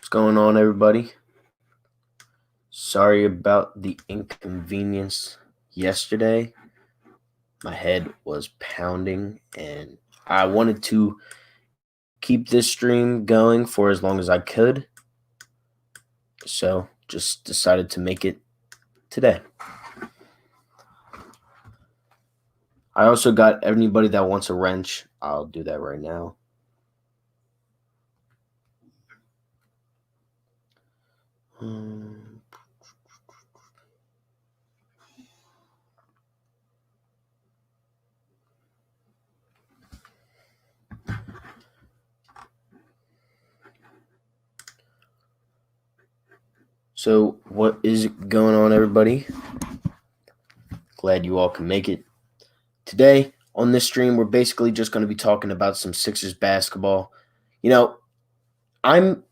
What's going on, everybody? Sorry about the inconvenience yesterday. My head was pounding, and I wanted to keep this stream going for as long as I could. So just decided to make it today. I also got anybody that wants a wrench. I'll do that right now. So what is going on, everybody? Glad you all can make it. Today on this stream, we're basically just going to be talking about some Sixers basketball. I'm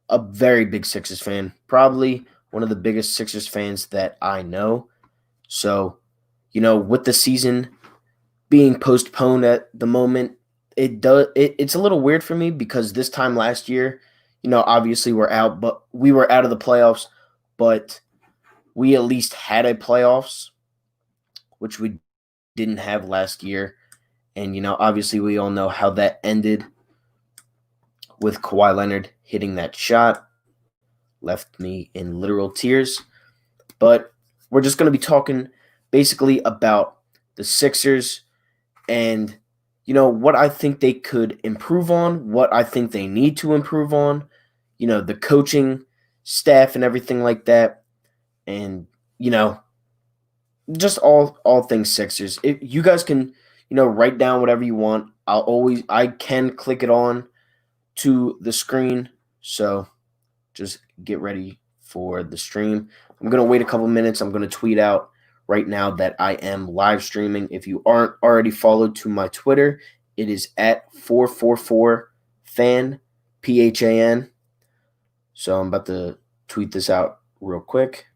a very big Sixers fan, probably one of the biggest Sixers fans that I know. So, with the season being postponed at the moment, it's a little weird for me because this time last year, obviously we were out of the playoffs, but we at least had a playoffs, which we didn't have last year. And, obviously we all know how that ended with Kawhi Leonard hitting that shot. Left me in literal tears. But we're just going to be talking basically about the Sixers and, what I think they could improve on, what I think they need to improve on, the coaching staff and everything like that. And, just all things Sixers. You guys can, write down whatever you want. I can click it on to the screen. So just get ready for the stream. I'm going to wait a couple minutes. I'm going to tweet out right now that I am live streaming. If you aren't already followed to my Twitter, it is at 444Phan, Phan. So I'm about to tweet this out real quick.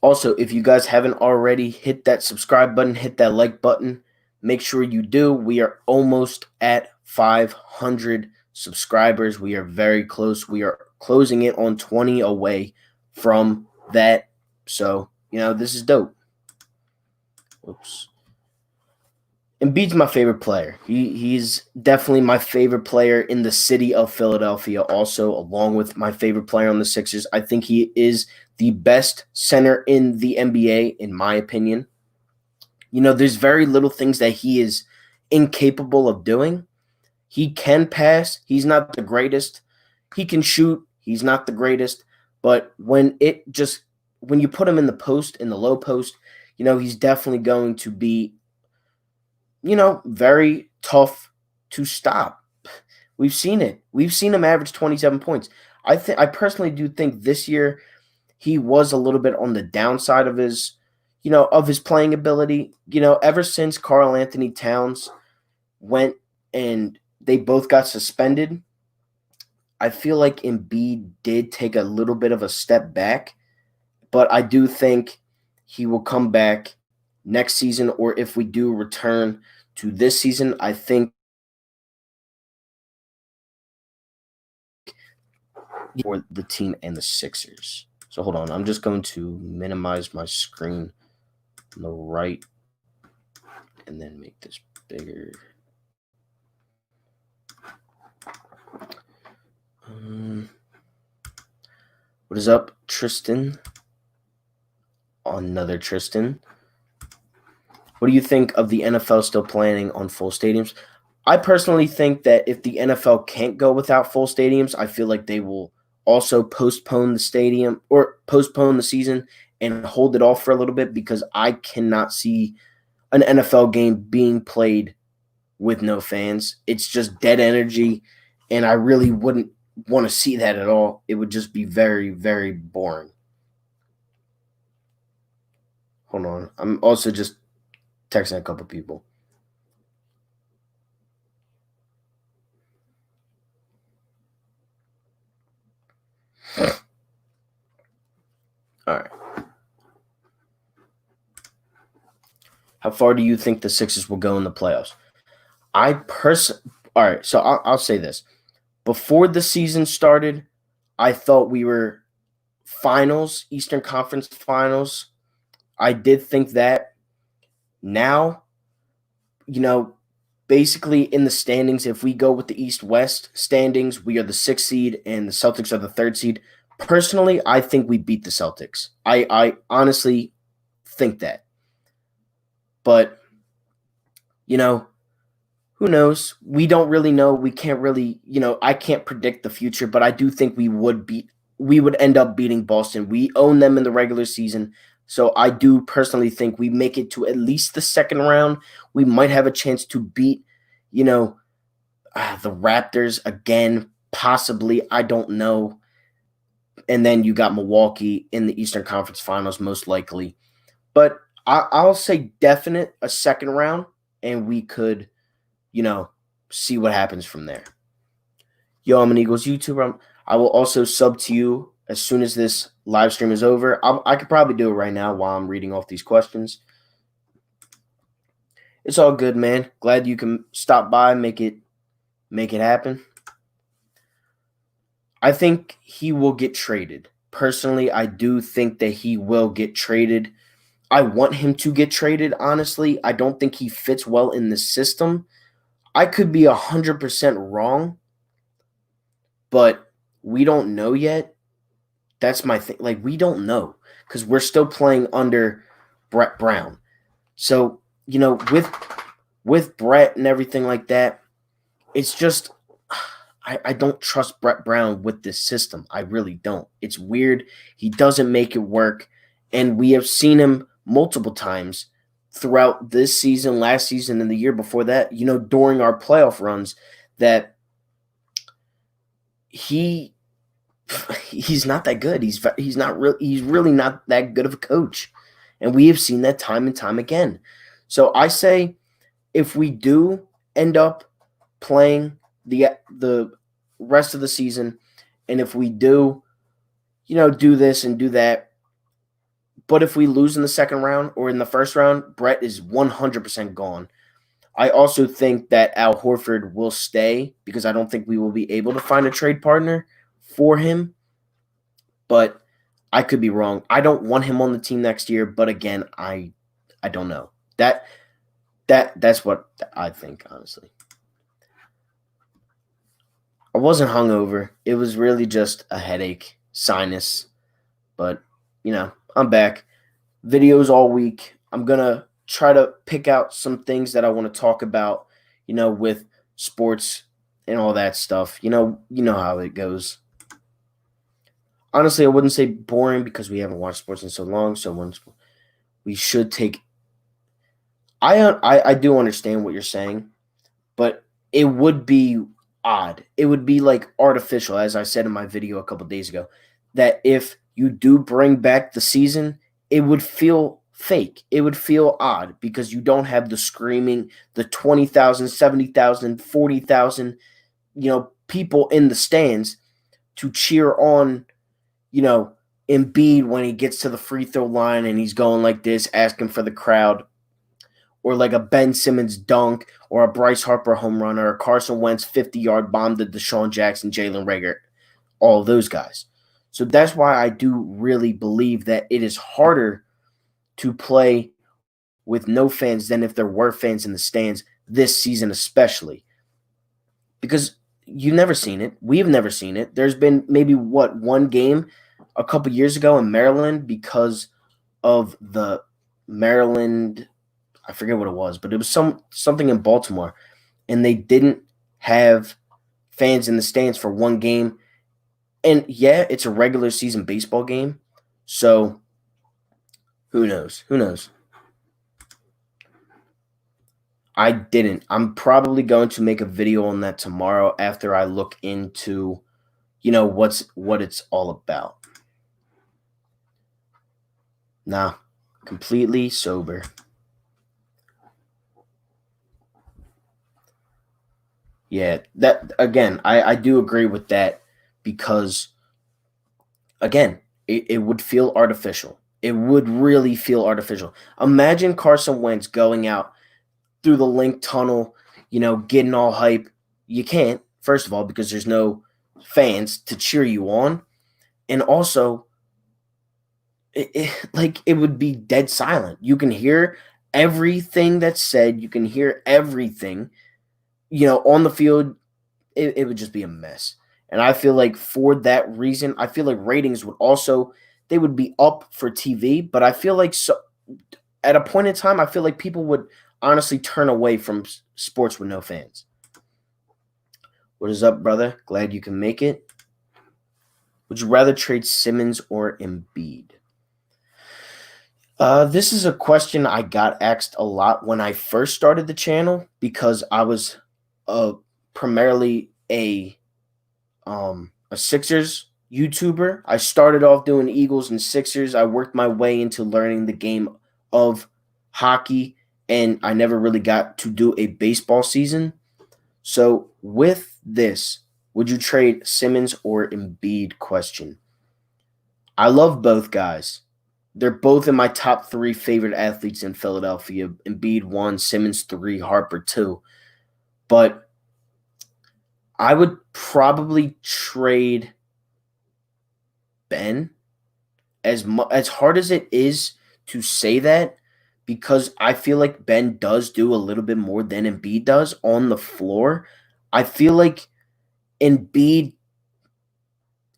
Also, if you guys haven't already, hit that subscribe button, hit that like button. Make sure you do. We are almost at 500 subscribers. We are very close. We are closing it on 20 away from that. So, this is dope. Oops. Embiid's my favorite player. He's definitely my favorite player in the city of Philadelphia, also, along with my favorite player on the Sixers. I think he is the best center in the NBA, in my opinion. There's very little things that he is incapable of doing. He can pass. He's not the greatest. He can shoot. He's not the greatest. But when you put him in the post, in the low post, he's definitely going to be very tough to stop. We've seen it. We've seen him average 27 points. I personally do think this year he was a little bit on the downside of his playing ability. Ever since Karl Anthony Towns went and they both got suspended, I feel like Embiid did take a little bit of a step back, but I do think he will come back next season, or if we do return to this season, I think for the team and the Sixers. So hold on, I'm just going to minimize my screen on the right and then make this bigger. What is up, Tristan? Another Tristan. What do you think of the NFL still planning on full stadiums? I personally think that if the NFL can't go without full stadiums, I feel like they will also postpone the season and hold it off for a little bit, because I cannot see an NFL game being played with no fans. It's just dead energy, and I really wouldn't want to see that at all. It would just be very, very boring. Hold on. I'm also just texting a couple people. All right. How far do you think the Sixers will go in the playoffs? All right, so I'll say this. Before the season started, I thought we were finals, Eastern Conference finals. I did think that. Now, basically in the standings, if we go with the East-West standings, we are the 6th seed and the Celtics are the 3rd seed. Personally, I think we beat the Celtics. I honestly think that. But, who knows? We don't really know. We can't really, I can't predict the future, but I do think we would end up beating Boston. We own them in the regular season. So I do personally think we make it to at least the second round. We might have a chance to beat, the Raptors again, possibly. I don't know. And then you got Milwaukee in the Eastern Conference Finals, most likely. But I'll say definite a second round, and we could, see what happens from there. Yo, I'm an Eagles YouTuber. I will also sub to you as soon as this live stream is over. I could probably do it right now while I'm reading off these questions. It's all good, man. Glad you can stop by, make it happen. I think he will get traded. Personally, I do think that he will get traded. I want him to get traded, honestly. I don't think he fits well in the system. I could be 100% wrong, but we don't know yet. That's my thing. Like, we don't know because we're still playing under Brett Brown. So, with Brett and everything like that, it's just I don't trust Brett Brown with this system. I really don't. It's weird. He doesn't make it work. And we have seen him multiple times throughout this season, last season, and the year before that, during our playoff runs, that he's not that good. He's really not that good of a coach. And we have seen that time and time again. So I say if we do end up playing the rest of the season, and if we do, do this and do that, but if we lose in the second round or in the first round, Brett is 100% gone. I also think that Al Horford will stay because I don't think we will be able to find a trade partner for him, but I could be wrong. I don't want him on the team next year, but again, I don't know. That's what I think, honestly. I wasn't hungover. It was really just a headache, sinus. But, I'm back. Videos all week. I'm going to try to pick out some things that I want to talk about, with sports and all that stuff. You know how it goes. Honestly, I wouldn't say boring because we haven't watched sports in so long. So we should take. I do understand what you're saying, but it would be odd. It would be like artificial, as I said in my video a couple days ago, that if you do bring back the season, it would feel fake. It would feel odd because you don't have the screaming, the 20,000, 70,000, 40,000, people in the stands to cheer on, Embiid when he gets to the free throw line and he's going like this, asking for the crowd, or like a Ben Simmons dunk, or a Bryce Harper home run, or a Carson Wentz 50-yard bomb to Deshaun Jackson, Jalen Reagor, all of those guys. So that's why I do really believe that it is harder to play with no fans than if there were fans in the stands this season, especially. Because you've never seen it. We've never seen it. There's been maybe, one game a couple years ago in Maryland because of the Maryland, I forget what it was, but it was something in Baltimore, and they didn't have fans in the stands for one game. And yeah, it's a regular season baseball game, so who knows? I didn't. I'm probably going to make a video on that tomorrow after I look into, what it's all about. Nah, completely sober. Yeah, that again, I do agree with that because, again, it would feel artificial. It would really feel artificial. Imagine Carson Wentz going out through the link tunnel, getting all hype. You can't, first of all, because there's no fans to cheer you on. And also, it would be dead silent. You can hear everything that's said. You can hear everything, on the field. It would just be a mess. And I feel like for that reason, I feel like ratings would also, they would be up for TV. But I feel like at a point in time, I feel like people would honestly turn away from sports with no fans. What is up, brother? Glad you can make it. Would you rather trade Simmons or Embiid? This is a question I got asked a lot when I first started the channel because I was primarily a Sixers YouTuber. I started off doing Eagles and Sixers. I worked my way into learning the game of hockey, and I never really got to do a baseball season. So with this, would you trade Simmons or Embiid question? I love both guys. They're both in my top 3 favorite athletes in Philadelphia. Embiid 1, Simmons 3, Harper 2. But I would probably trade Ben, as hard as it is to say that, because I feel like Ben does do a little bit more than Embiid does on the floor. I feel like Embiid,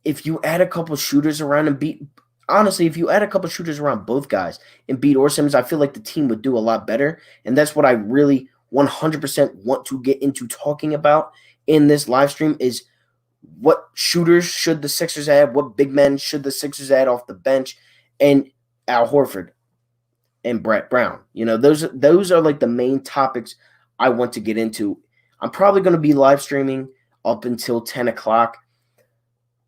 if you add a couple shooters around Embiid, honestly, if you add a couple shooters around both guys, Embiid or Simmons, I feel like the team would do a lot better. And that's what I really 100% want to get into talking about in this live stream is what shooters should the Sixers add, what big men should the Sixers add off the bench, and Al Horford and Brett Brown. Those are like the main topics I want to get into. I'm probably going to be live streaming up until 10 o'clock,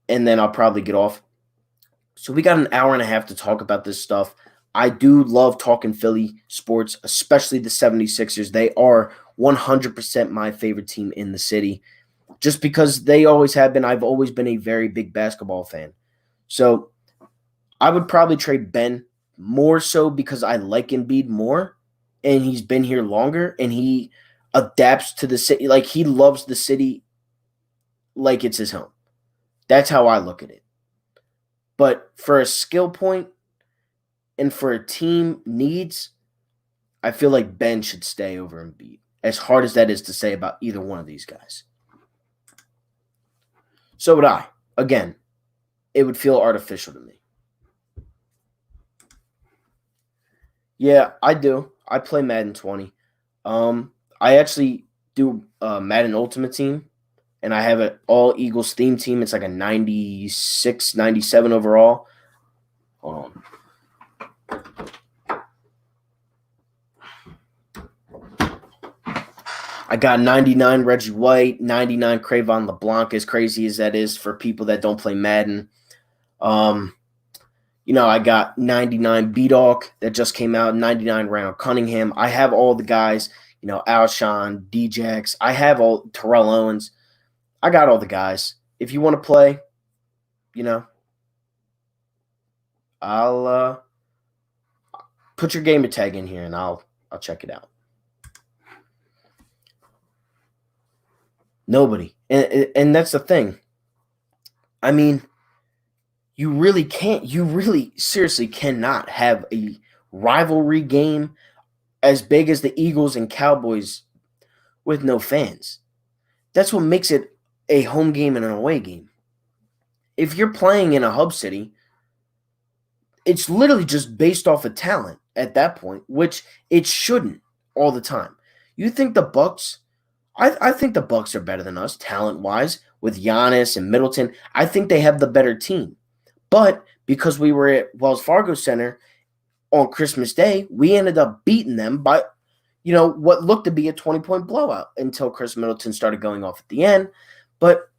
and then I'll probably get off. So we got an hour and a half to talk about this stuff. I do love talking Philly sports, especially the 76ers. They are 100% my favorite team in the city, just because they always have been. I've always been a very big basketball fan. So I would probably trade Ben, more so because I like Embiid more, and he's been here longer, and he adapts to the city. Like, he loves the city like it's his home. That's how I look at it. But for a skill point and for a team needs, I feel like Ben should stay over Embiid, as hard as that is to say about either one of these guys. So would I. Again, it would feel artificial to me. Yeah, I do. I play Madden 20. I actually do Madden Ultimate Team, and I have an all Eagles theme team. It's like a 96, 97 overall. Hold on. I got 99 Reggie White, 99 Cravon LeBlanc, as crazy as that is for people that don't play Madden. I got 99 B-Dawk that just came out, 99 Randall Cunningham. I have all the guys, Alshon, Djax. I have all Terrell Owens. I got all the guys. If you want to play, I'll put your gamer tag in here and I'll check it out. Nobody. And that's the thing. I mean, you really can't. You really seriously cannot have a rivalry game as big as the Eagles and Cowboys with no fans. That's what makes it a home game and an away game. If you're playing in a hub city, it's literally just based off of talent at that point, which it shouldn't all the time. You think the Bucks? I think the Bucks are better than us talent-wise with Giannis and Middleton. I think they have the better team. But because we were at Wells Fargo Center on Christmas Day, we ended up beating them by, what looked to be a 20-point blowout until Chris Middleton started going off at the end. But,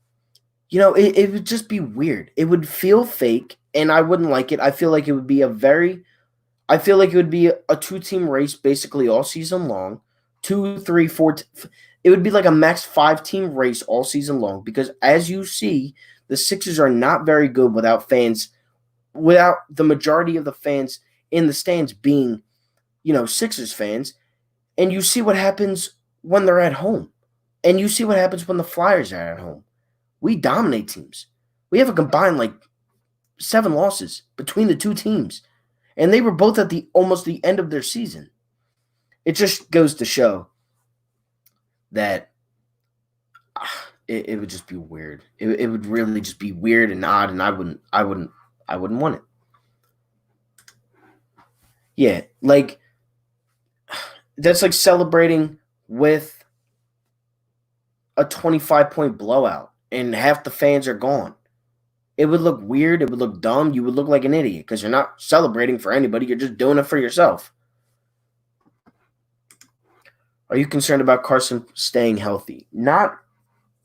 it would just be weird. It would feel fake, and I wouldn't like it. I feel like it would be a 2-team race basically all season long. 2, 3, 4. It would be like a max 5-team race all season long because, as you see, the Sixers are not very good without fans without the majority of the fans in the stands being, Sixers fans. And you see what happens when they're at home. And you see what happens when the Flyers are at home. We dominate teams. We have a combined 7 losses between the two teams. And they were both at almost the end of their season. It just goes to show that it would just be weird. It would really just be weird and odd, and I wouldn't want it. Yeah, that's like celebrating with a 25-point blowout and half the fans are gone. It would look weird. It would look dumb. You would look like an idiot because you're not celebrating for anybody. You're just doing it for yourself. Are you concerned about Carson staying healthy? Not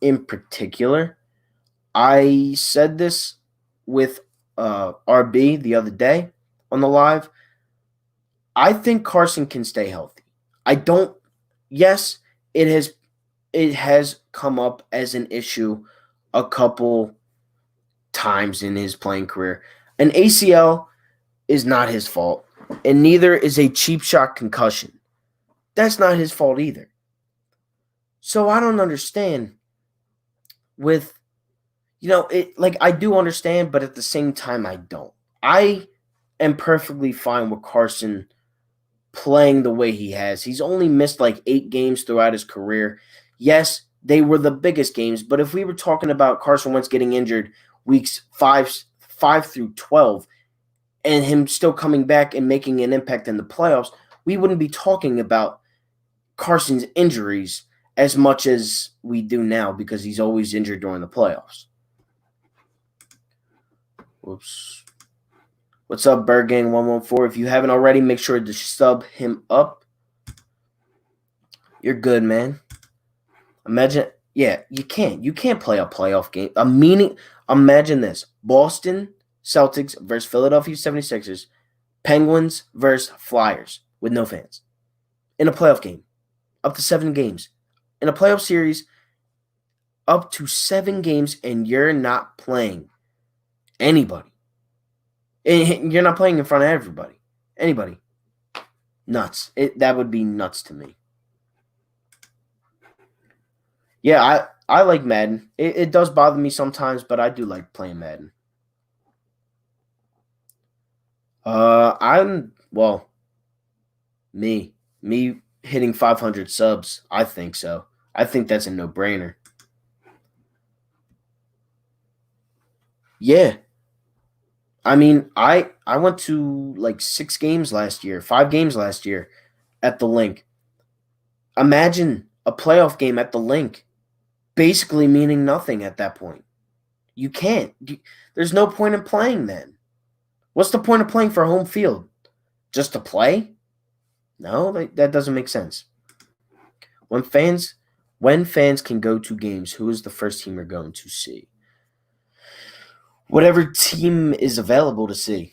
in particular. I said this with RB the other day on the live. I think Carson can stay healthy. I don't. Yes, it has come up as an issue a couple times in his playing career. An ACL is not his fault, and neither is a cheap shot concussion. That's not his fault either. So I don't understand with, I do understand, but at the same time, I don't. I am perfectly fine with Carson playing the way he has. He's only missed 8 games throughout his career. Yes, they were the biggest games, but if we were talking about Carson Wentz getting injured weeks 5 through 12 and him still coming back and making an impact in the playoffs, we wouldn't be talking about Carson's injuries as much as we do now because he's always injured during the playoffs. Whoops. What's up, Bird Gang 114? If you haven't already, make sure to sub him up. You're good, man. Imagine, you can't play a playoff game. Imagine this. Boston Celtics versus Philadelphia 76ers, Penguins versus Flyers with no fans in a playoff game. Up to 7 games. In a playoff series, up to 7 games, and you're not playing anybody. And you're not playing in front of everybody. Anybody. Nuts. That would be nuts to me. Yeah, I like Madden. It does bother me sometimes, but I do like playing Madden. Me hitting 500 subs, I think so. I think that's a no-brainer. Yeah. I mean, I went to 6 games last year, 5 games last year at the link. Imagine a playoff game at the link basically meaning nothing at that point. You can't. There's no point in playing then. What's the point of playing for home field? Just to play? No, that doesn't make sense. When fans can go to games, who is the first team you're going to see? Whatever team is available to see.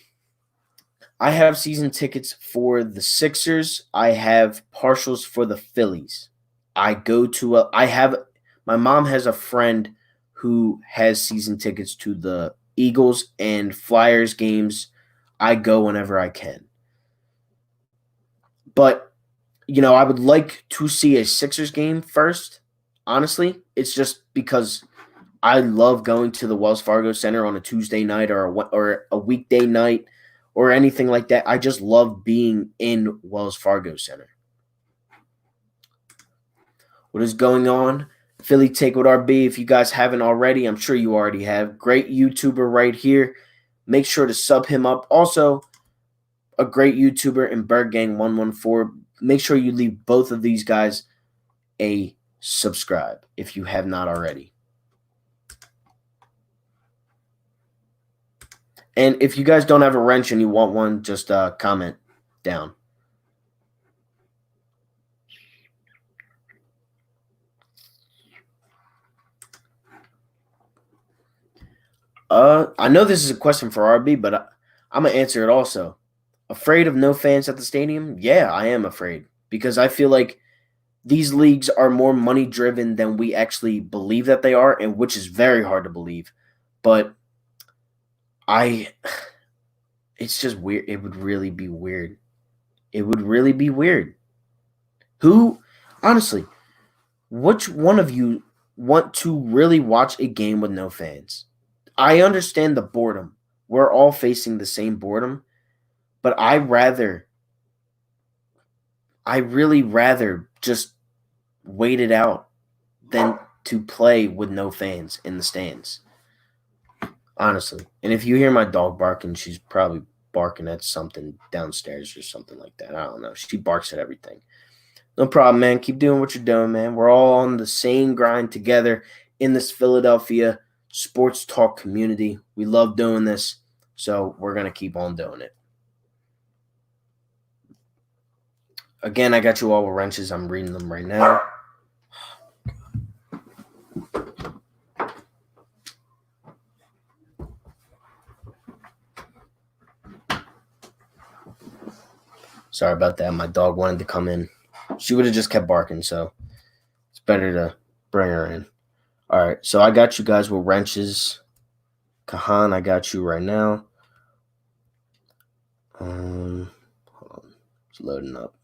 I have season tickets for the Sixers. I have partials for the Phillies. My mom has a friend who has season tickets to the Eagles and Flyers games. I go whenever I can. But, I would like to see a Sixers game first. Honestly, it's just because I love going to the Wells Fargo Center on a Tuesday night or a weekday night or anything like that. I just love being in Wells Fargo Center. What is going on? Philly Take with RB. If you guys haven't already, I'm sure you already have. Great YouTuber right here. Make sure to sub him up. Also, a great YouTuber in Bird Gang 114. Make sure you leave both of these guys a subscribe if you have not already. And if you guys don't have a wrench and you want one, just comment down. I know this is a question for RB, but I'm going to answer it also. Afraid of no fans at the stadium? Yeah, I am afraid because I feel like these leagues are more money driven than we actually believe that they are, and which is very hard to believe. But I it's just weird. It would really be weird. It would really be weird. Who, honestly, which one of you want to really watch a game with no fans? I understand the boredom. We're all facing the same boredom, but I really rather just wait it out than to play with no fans in the stands. Honestly. And if you hear my dog barking, she's probably barking at something downstairs or something like that. I don't know. She barks at everything. No problem, man. Keep doing what you're doing, man. We're all on the same grind together in this Philadelphia sports talk community. We love doing this, so we're going to keep on doing it. Again, I got you all with wrenches. I'm reading them right now. Sorry about that. My dog wanted to come in. She would have just kept barking, so it's better to bring her in. All right, so I got you guys with wrenches. Kahan, I got you right now. Hold on. It's loading up.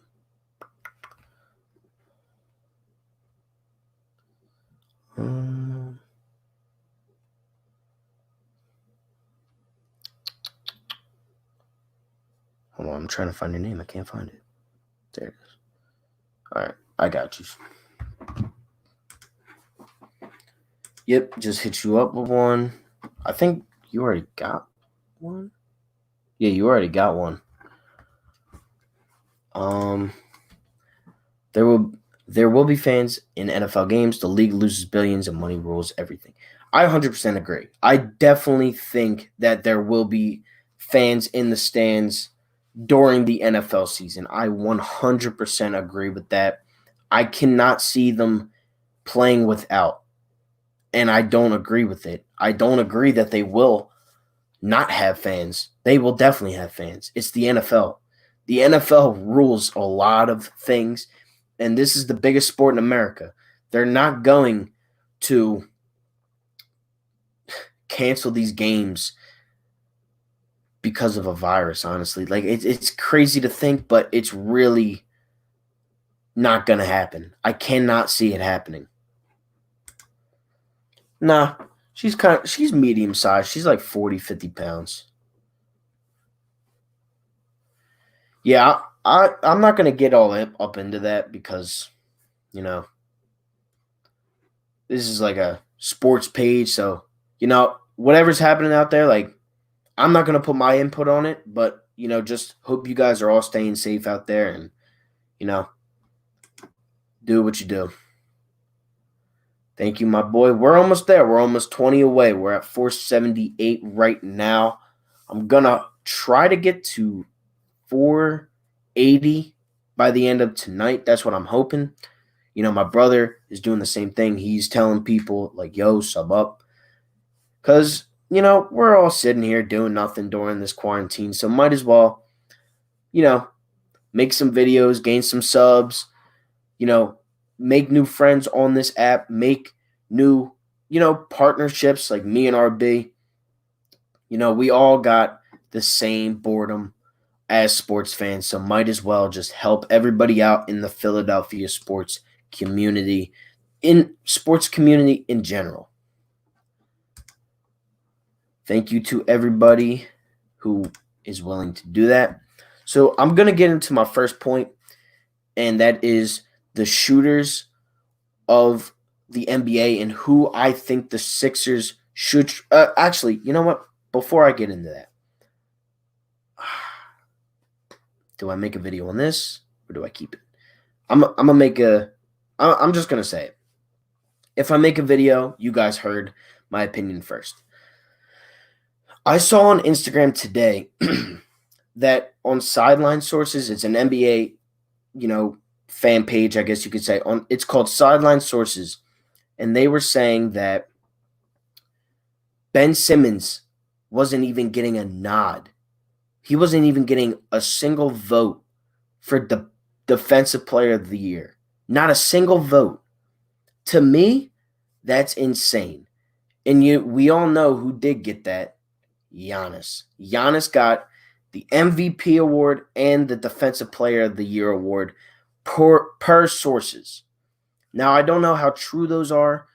Hold on, I'm trying to find your name. I can't find it. There it is. All right, I got you. Yep, just hit you up with one. I think you already got one. Yeah, you already got one. There will be fans in NFL games. The league loses billions and money rules everything. I 100% agree. I definitely think that there will be fans in the stands during the NFL season. I 100% agree with that. I cannot see them playing without, and I don't agree with it. I don't agree that they will not have fans. They will definitely have fans. It's the NFL. The NFL rules a lot of things, and this is the biggest sport in America. They're not going to cancel these games because of a virus, honestly. Like, it's crazy to think, but it's really not going to happen. I cannot see it happening. Nah, she's medium sized. She's like 40, 50 pounds. Yeah, I'm not going to get all up into that because, this is like a sports page. So, whatever's happening out there, like, I'm not going to put my input on it, but, just hope you guys are all staying safe out there and, do what you do. Thank you, my boy. We're almost there. We're almost 20 away. We're at 478 right now. I'm going to try to get to 480 by the end of tonight. That's what I'm hoping. My brother is doing the same thing. He's telling people, like, yo, sub up. Because, we're all sitting here doing nothing during this quarantine. So might as well, make some videos, gain some subs, make new friends on this app, make new, partnerships like me and RB. We all got the same boredom as sports fans, so might as well just help everybody out in the Philadelphia sports community, in sports community in general. Thank you to everybody who is willing to do that. So I'm going to get into my first point, and that is the shooters of the NBA and who I think the Sixers should actually, you know what? Before I get into that, do I make a video on this or do I keep it? I'm just going to say it. If I make a video, you guys heard my opinion first. I saw on Instagram today that on Sideline Sources, it's an NBA, fan page, I guess you could say. It's called Sideline Sources, and they were saying that Ben Simmons wasn't even getting a nod. He wasn't even getting a single vote for the Defensive Player of the Year. Not a single vote. To me, that's insane. And we all know who did get that. Giannis. Giannis got the MVP award, and the Defensive Player of the Year award per sources. Now, I don't know how true those are,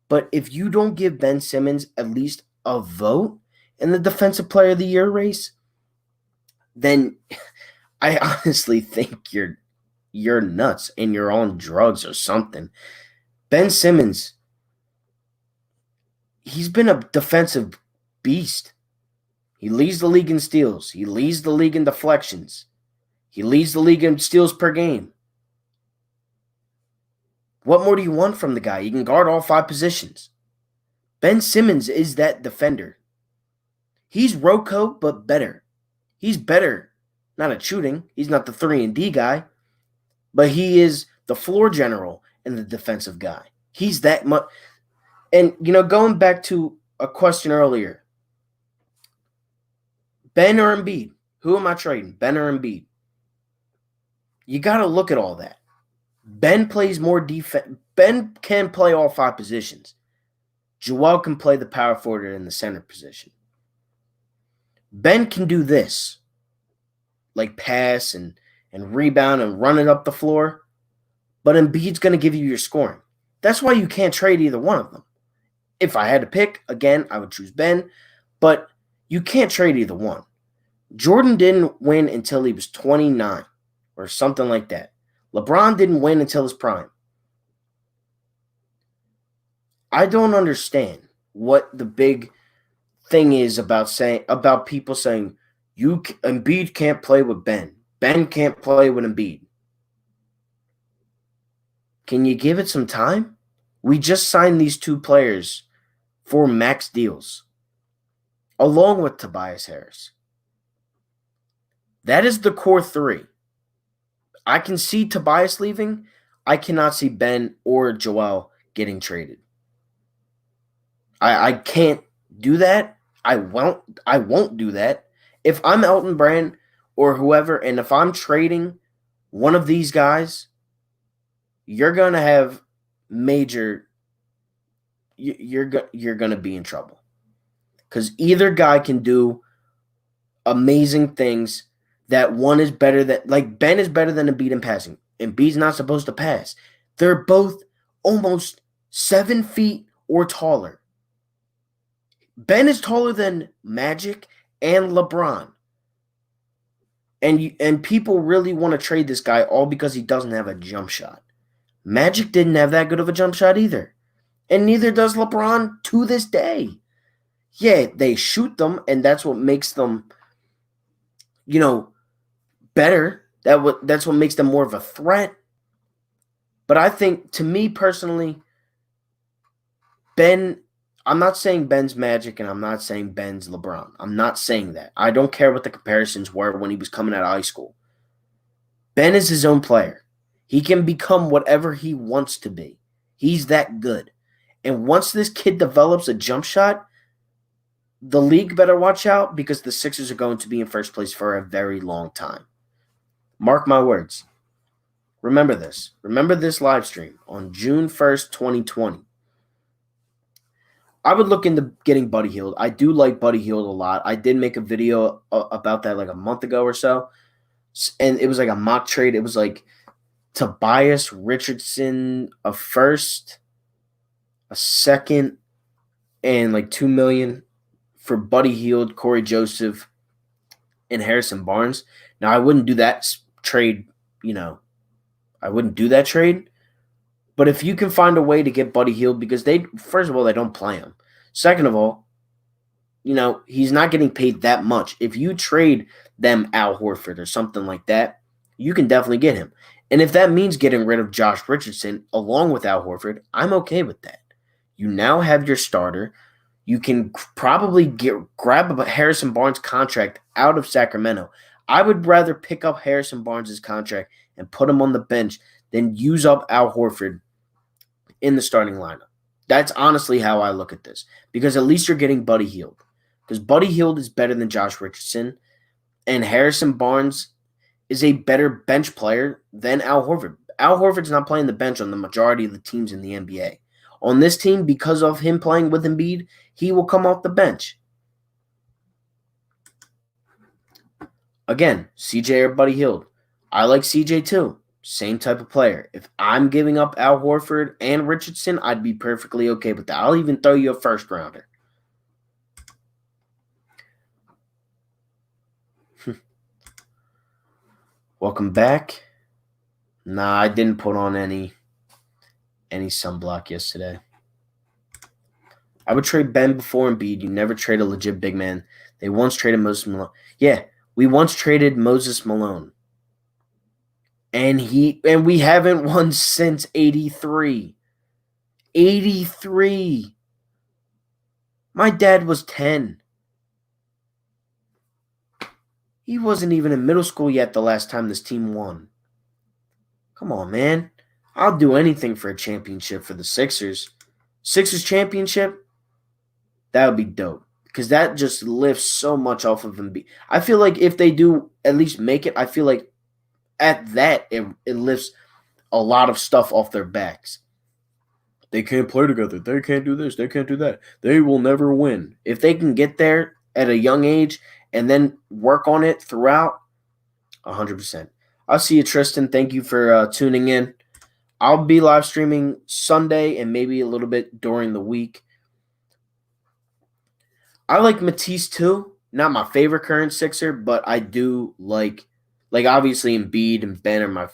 but if you don't give Ben Simmons at least a vote in the Defensive Player of the Year race, then I honestly think you're nuts and you're on drugs or something. Ben Simmons, he's been a defensive beast. He leads the league in steals. He leads the league in deflections. He leads the league in steals per game. What more do you want from the guy? He can guard all 5 positions. Ben Simmons is that defender. He's Rocco, but better. He's better. Not at shooting. He's not the 3-and-D guy. But he is the floor general and the defensive guy. He's that much. And, going back to a question earlier, Ben or Embiid? Who am I trading? Ben or Embiid? You got to look at all that. Ben plays more defense. Ben can play all 5 positions. Joel can play the power forward in the center position. Ben can do this, like pass and rebound and run it up the floor, but Embiid's going to give you your scoring. That's why you can't trade either one of them. If I had to pick, again, I would choose Ben, but you can't trade either one. Jordan didn't win until he was 29 or something like that. LeBron didn't win until his prime. I don't understand what the big thing is about people saying Embiid can't play with Ben. Ben can't play with Embiid. Can you give it some time? We just signed these 2 players for max deals, along with Tobias Harris. That is the core 3. I can see Tobias leaving. I cannot see Ben or Joel getting traded. I can't do that. I won't do that. If I'm Elton Brand or whoever, and if I'm trading one of these guys, you're going to have major you're going to be in trouble. Cuz either guy can do amazing things. That one is better than, like, Ben is better than Embiid in passing. Embiid's not supposed to pass. They're both almost 7 feet or taller. Ben is taller than Magic and LeBron. And people really want to trade this guy all because he doesn't have a jump shot. Magic didn't have that good of a jump shot either. And neither does LeBron to this day. Yeah, they shoot them, and that's what makes them, better. That's what makes them more of a threat. But I think, to me personally, Ben, I'm not saying Ben's Magic and I'm not saying Ben's LeBron. I'm not saying that. I don't care what the comparisons were when he was coming out of high school. Ben is his own player. He can become whatever he wants to be. He's that good. And once this kid develops a jump shot, the league better watch out, because the Sixers are going to be in first place for a very long time. Mark my words. Remember this. Remember this live stream on June 1st, 2020. I would look into getting Buddy Hield. I do like Buddy Hield a lot. I did make a video about that like a month ago or so. And it was like a mock trade. It was like Tobias Richardson, a first, a second, and like $2 million for Buddy Hield, Corey Joseph, and Harrison Barnes. Now, I wouldn't do that trade, I wouldn't do that trade. But if you can find a way to get Buddy Hield, because first of all, they don't play him. Second of all, he's not getting paid that much. If you trade them Al Horford or something like that, you can definitely get him. And if that means getting rid of Josh Richardson along with Al Horford, I'm okay with that. You now have your starter. You can probably grab a Harrison Barnes contract out of Sacramento. I would rather pick up Harrison Barnes' contract and put him on the bench than use up Al Horford in the starting lineup. That's honestly how I look at this, because at least you're getting Buddy Hield. Because Buddy Hield is better than Josh Richardson, and Harrison Barnes is a better bench player than Al Horford. Al Horford's not playing the bench on the majority of the teams in the NBA. On this team, because of him playing with Embiid, he will come off the bench. Again, CJ or Buddy Hield. I like CJ too. Same type of player. If I'm giving up Al Horford and Richardson, I'd be perfectly okay with that. I'll even throw you a first rounder. Welcome back. Nah, I didn't put on any sunblock yesterday. I would trade Ben before Embiid. You never trade a legit big man. They once traded Moses Malone. Yeah, we once traded Moses Malone. And we haven't won since 83. 83. My dad was 10. He wasn't even in middle school yet the last time this team won. Come on, man. I'll do anything for a championship for the Sixers. Sixers championship, that would be dope. Because that just lifts so much off of Embiid. I feel like if they do at least make it, I feel like at that, it lifts a lot of stuff off their backs. They can't play together. They can't do this. They can't do that. They will never win. If they can get there at a young age and then work on it throughout, 100%. I'll see you, Tristan. Thank you for tuning in. I'll be live streaming Sunday and maybe a little bit during the week. I like Matisse too. Not my favorite current Sixer, but I do like obviously Embiid and Ben are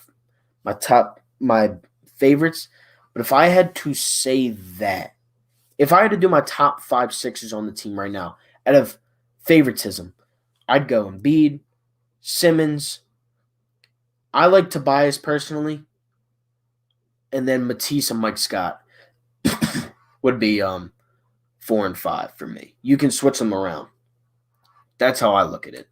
my favorites. But if I had to say that, if I had to do my top 5 Sixers on the team right now, out of favoritism, I'd go Embiid, Simmons. I like Tobias personally, and then Matisse and Mike Scott would be 4 and 5 for me. You can switch them around. That's how I look at it.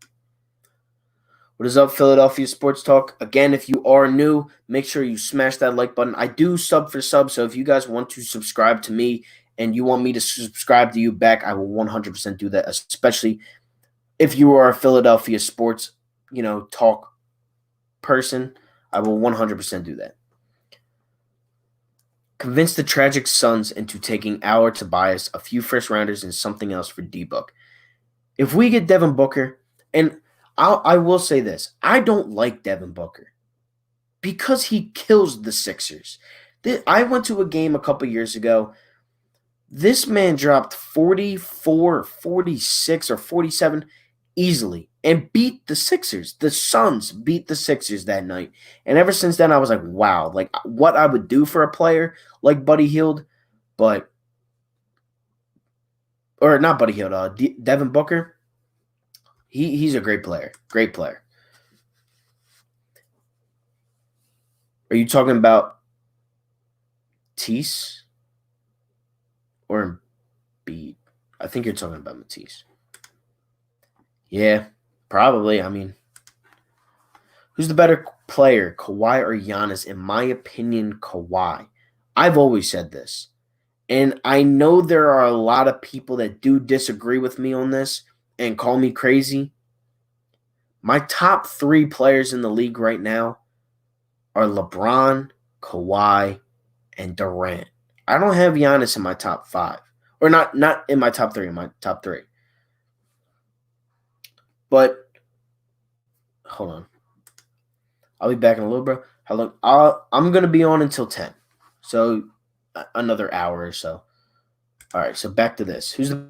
What is up, Philadelphia Sports Talk? Again, if you are new, make sure you smash that like button. I do sub for sub, so if you guys want to subscribe to me and you want me to subscribe to you back, I will 100% do that, especially if you are a Philadelphia sports, talk person. I will 100% do that. Convince the tragic Suns into taking our Tobias, a few first rounders, and something else for D-Book. If we get Devin Booker, and I will say this, I don't like Devin Booker because he kills the Sixers. I went to a game a couple years ago. This man dropped 44, 46, or 47 easily and beat the Sixers. The Suns beat the Sixers that night. And ever since then, I was like, wow, like what I would do for a player like Buddy Hield, or not Buddy Hield, Devin Booker. He's a great player. Great player. Are you talking about Matisse or Embiid? I think you're talking about Matisse. Yeah, probably. I mean, who's the better player, Kawhi or Giannis? In my opinion, Kawhi. I've always said this. And I know there are a lot of people that do disagree with me on this and call me crazy. My top 3 players in the league right now are LeBron, Kawhi, and Durant. I don't have Giannis in my top 5. Or not in my top 3, in my top 3. But, hold on. I'll be back in a little bit. How long? I'm going to be on until 10. So, another hour or so. All right, so back to this. Who's the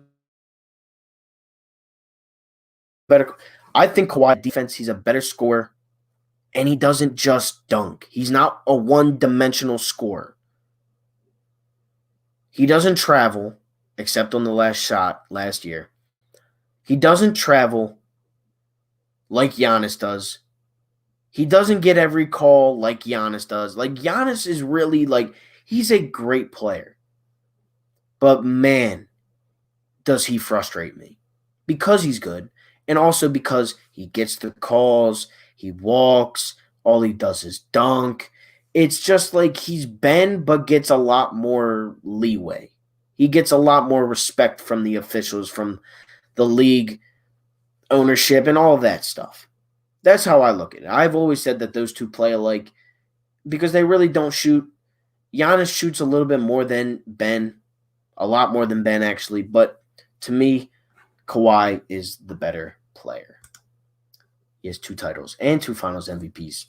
better? I think Kawhi defense, he's a better scorer, and he doesn't just dunk. He's not a one-dimensional scorer. He doesn't travel, except on the last shot last year. He doesn't travel like Giannis does. He doesn't get every call like Giannis does. Like, Giannis is really, he's a great player. But, man, does he frustrate me. Because he's good. And also because he gets the calls, he walks, all he does is dunk. It's just like he's Ben, but gets a lot more leeway. He gets a lot more respect from the officials, from the league ownership, and all that stuff. That's how I look at it. I've always said that those two play alike because they really don't shoot. Giannis shoots a little bit more than Ben, a lot more than Ben, actually. But to me, Kawhi is the better player. He has 2 titles and 2 Finals MVPs.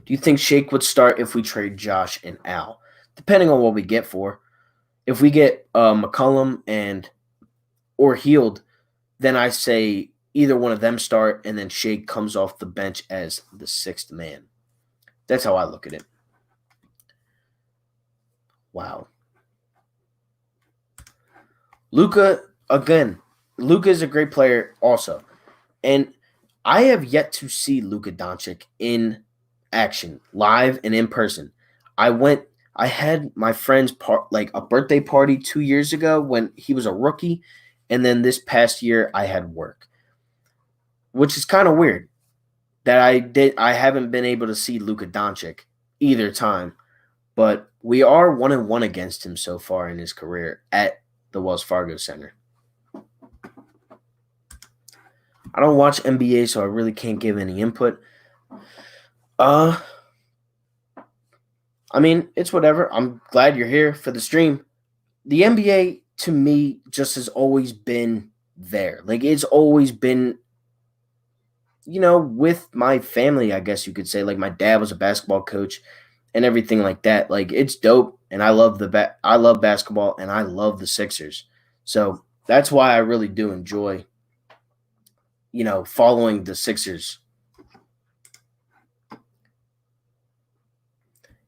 Do you think Shake would start if we trade Josh and Al? Depending on what we get for. If we get McCollum or Heald, then I say either one of them start, and then Shake comes off the bench as the 6th man. That's how I look at it. Wow. Luka, again, Luka is a great player also. And I have yet to see Luka Doncic in action, live and in person. I had my friend's a birthday party 2 years ago when he was a rookie, and then this past year I had work, which is kind of weird that I haven't been able to see Luka Doncic either time, but we are 1-1 against him so far in his career at the Wells Fargo Center. I don't watch NBA, so I really can't give any input. I mean, it's whatever. I'm glad you're here for the stream. The NBA, to me, just has always been there. Like, it's always been, with my family, I guess you could say. Like, my dad was a basketball coach and everything like that. Like, it's dope, and I love I love basketball, and I love the Sixers. So that's why I really do enjoy, following the Sixers.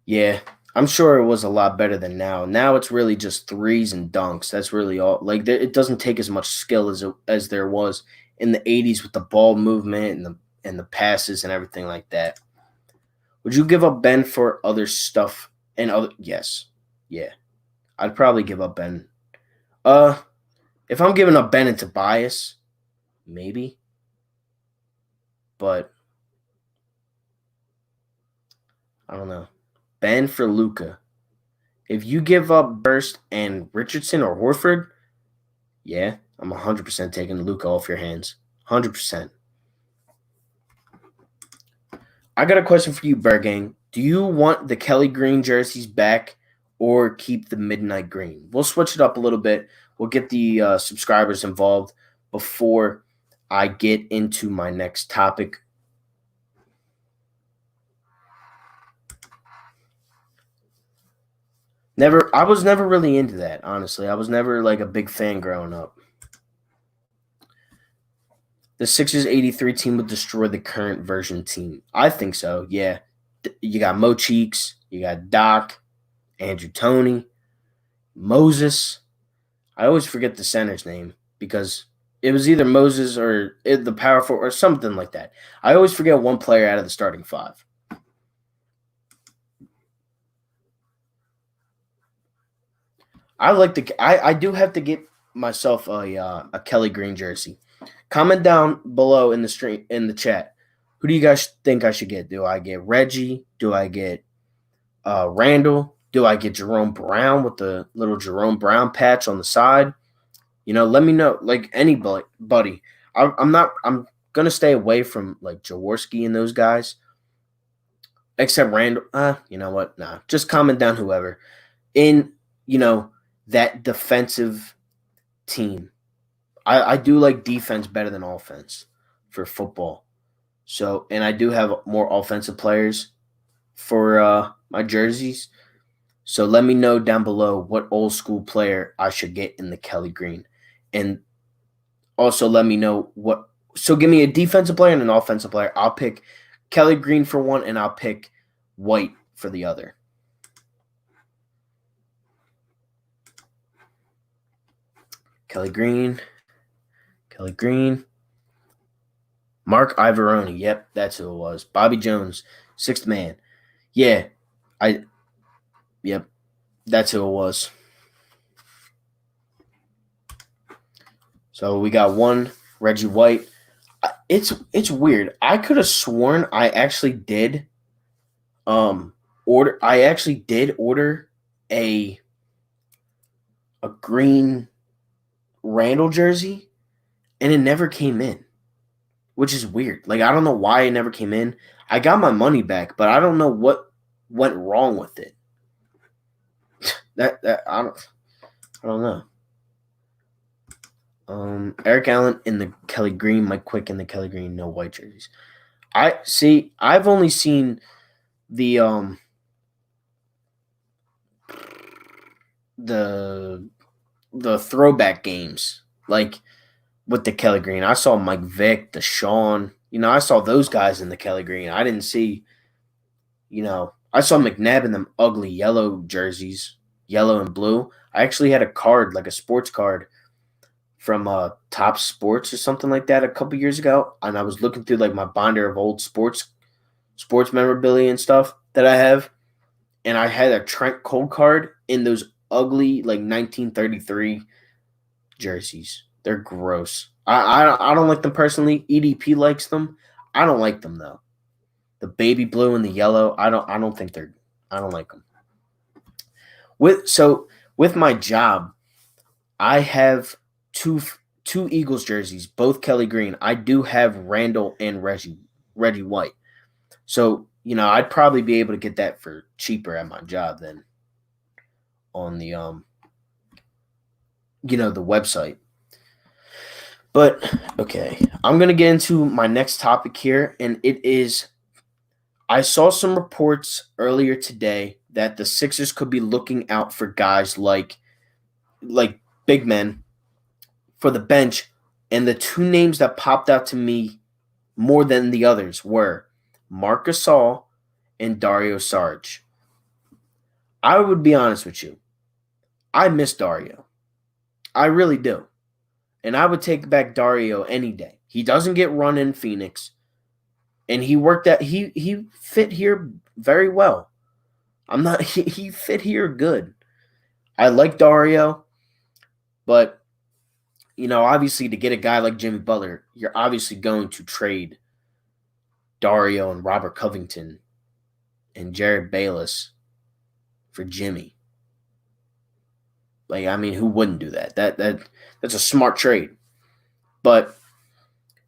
Yeah, I'm sure it was a lot better than now. Now it's really just threes and dunks. That's really all. Like, it doesn't take as much skill as there was in the 80s with the ball movement and the passes and everything like that. Would you give up Ben for other stuff and other? Yes. Yeah. I'd probably give up Ben. If I'm giving up Ben and Tobias, maybe. But I don't know. Ben for Luka. If you give up Burst and Richardson or Horford, yeah, I'm 100% taking Luka off your hands. 100%. I got a question for you, Bergang. Do you want the Kelly Green jerseys back or keep the midnight green? We'll switch it up a little bit. We'll get the subscribers involved before I get into my next topic. I was never really into that, honestly. I was never like a big fan growing up. The Sixers 83 team would destroy the current version team. I think so, yeah. You got Mo Cheeks, you got Doc, Andrew Toney, Moses. I always forget the center's name because it was either Moses or the power forward or something like that. I always forget one player out of the starting 5. I do have to get myself a Kelly Green jersey. Comment down below in the chat. Who do you guys think I should get? Do I get Reggie? Do I get Randall? Do I get Jerome Brown with the little Jerome Brown patch on the side? Let me know. Like anybody. I'm gonna stay away from like Jaworski and those guys. Except Randall. You know what? Nah. Just comment down whoever. In, that defensive team. I do like defense better than offense for football. So, and I do have more offensive players for my jerseys. So let me know down below what old school player I should get in the Kelly Green. And also let me know so give me a defensive player and an offensive player. I'll pick Kelly Green for one, and I'll pick White for the other. Kelly Green. Mark Ivoroni. Yep, that's who it was. Bobby Jones, 6th man. Yeah, yep, that's who it was. So we got one, Reggie White. It's weird. I could have sworn I actually did order a green Randall jersey, and it never came in, which is weird. Like, I don't know why it never came in. I got my money back, but I don't know what went wrong with it. I don't know. Eric Allen in the Kelly Green, Mike Quick, and the Kelly Green, no white jerseys. I've only seen the throwback games, like with the Kelly Green. I saw Mike Vick, Deshaun. I saw those guys in the Kelly Green. I didn't see, I saw McNabb in them ugly yellow jerseys, yellow and blue. I actually had a card, like a sports card, from Top Sports or something like that a couple years ago, and I was looking through like my binder of old sports memorabilia and stuff that I have, and I had a Trent Cole card in those ugly like 1933 jerseys. They're gross. I don't like them personally. EDP likes them. I don't like them though. The baby blue and the yellow. I don't like them. With my job, I have two Eagles jerseys, both Kelly Green. I do have Randall and Reggie White. So, I'd probably be able to get that for cheaper at my job than on the the website. But okay, I'm going to get into my next topic here, and it is I saw some reports earlier today that the Sixers could be looking out for guys like big men for the bench, and the two names that popped out to me more than the others were Marc Gasol and Dario Saric. I would be honest with you. I miss Dario. I really do. And I would take back Dario any day. He doesn't get run in Phoenix. And he fit here very well. He fit here good. I like Dario, but obviously to get a guy like Jimmy Butler, you're obviously going to trade Dario and Robert Covington and Jared Bayless for Jimmy. Who wouldn't do that? That's a smart trade. But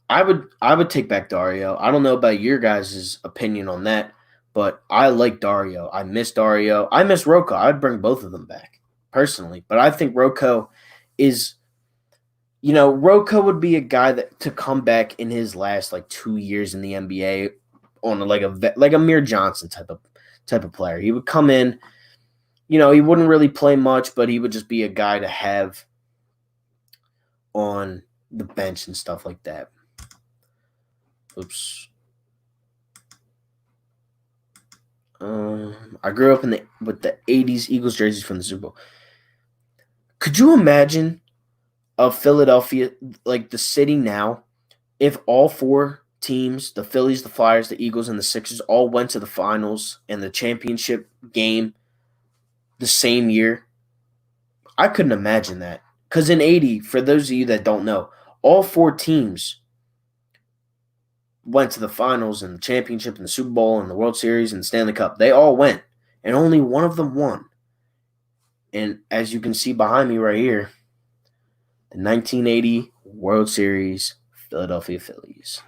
I would take back Dario. I don't know about your guys' opinion on that, but I like Dario. I miss Dario. I miss Rocco. I'd bring both of them back personally. But I think Rocco is, Rocco would be a guy that to come back in his last 2 years in the NBA on like a Amir Johnson type of player. He would come in. He wouldn't really play much, but he would just be a guy to have on the bench and stuff like that. Oops. I grew up with the 80s Eagles jerseys from the Super Bowl. Could you imagine of Philadelphia, like the city now, if all four teams, the Phillies, the Flyers, the Eagles, and the Sixers, all went to the finals and the championship game the same year? I couldn't imagine that. Because in 80, for those of you that don't know, all four teams went to the finals and the championship and the Super Bowl and the World Series and the Stanley Cup. They all went, and only one of them won. And as you can see behind me right here, the 1980 World Series Philadelphia Phillies.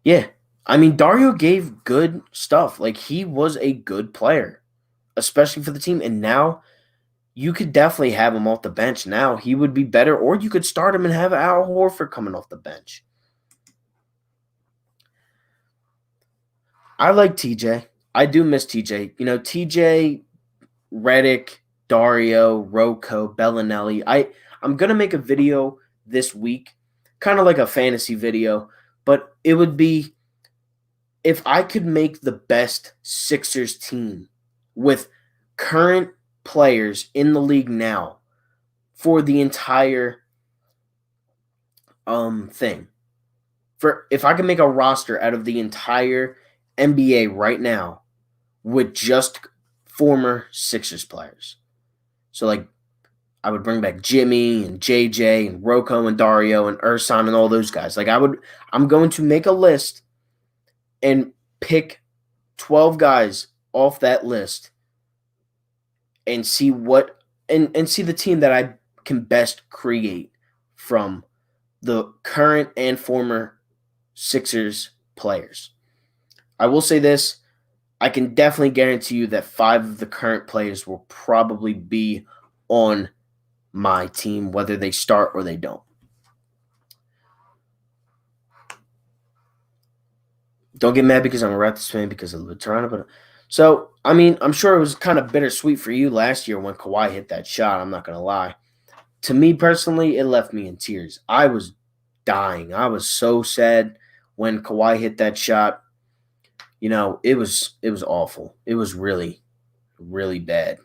Yeah, Dario gave good stuff. He was a good player, especially for the team. And now you could definitely have him off the bench. Now he would be better, or you could start him and have Al Horford coming off the bench. I like TJ. I do miss TJ. TJ, Redick, Dario, Rocco, Bellinelli. I'm going to make a video this week, kind of like a fantasy video, but it would be if I could make the best Sixers team with current players in the league now for the entire thing. If I could make a roster out of the entire NBA right now with just former Sixers players. So I would bring back Jimmy and JJ and Rocco and Dario and Ersan and all those guys. I'm going to make a list and pick 12 guys off that list and see what and see the team that I can best create from the current and former Sixers players. I will say this, I can definitely guarantee you that 5 of the current players will probably be on my team, whether they start or they don't. Don't get mad because I'm a Raptors fan because I live in Toronto. But so, I mean, I'm sure it was kind of bittersweet for you last year when Kawhi hit that shot. I'm not going to lie. To me personally, it left me in tears. I was dying. I was so sad when Kawhi hit that shot. It was awful. It was really, really bad.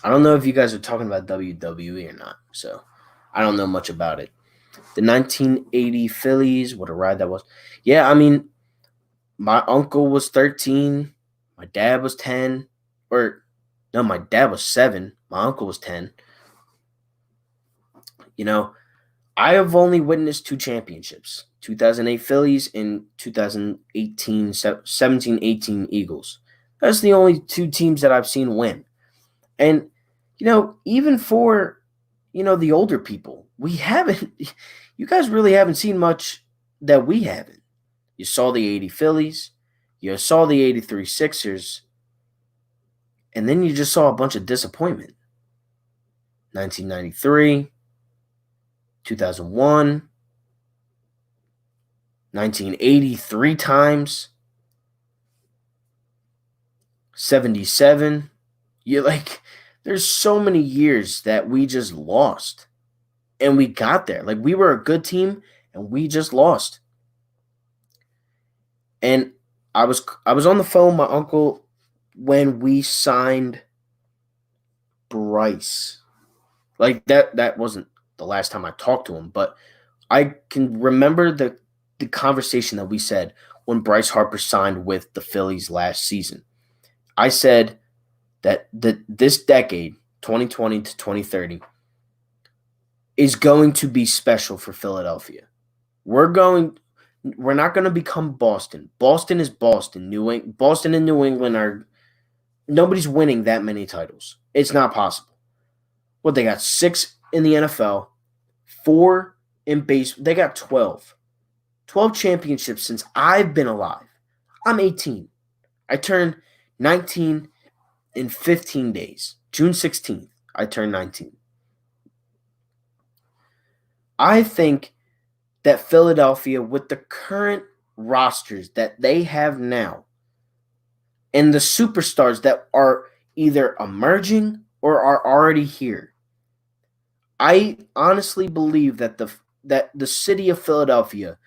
I don't know if you guys are talking about WWE or not, so I don't know much about it. The 1980 Phillies, what a ride that was. Yeah, I mean, my uncle was 13, my dad was 10, or no, my dad was 7, my uncle was 10. I have only witnessed 2 championships, 2008 Phillies and 2018 17-18 Eagles. That's the only 2 teams that I've seen win. And even for the older people, we haven't you guys really haven't seen much that we haven't. You saw the 80 Phillies, you saw the 83 Sixers, and then you just saw a bunch of disappointment. 1993, 2001, 1983 times, 77. There's so many years that we just lost. And we got there. We were a good team and we just lost. And I was on the phone with my uncle when we signed Bryce. That wasn't the last time I talked to him, but I can remember the conversation that we said when Bryce Harper signed with the Phillies last season. I said that this decade, 2020 to 2030, is going to be special for Philadelphia. We're not going to become Boston. Boston is Boston. Boston and New England are nobody's winning that many titles. It's not possible. They got 6 in the NFL, 4 in base. They got 12. 12 championships since I've been alive. I'm 18. I turned 19 in 15 days. June 16th, I turned 19. I think that Philadelphia, with the current rosters that they have now, and the superstars that are either emerging or are already here, I honestly believe that the city of Philadelphia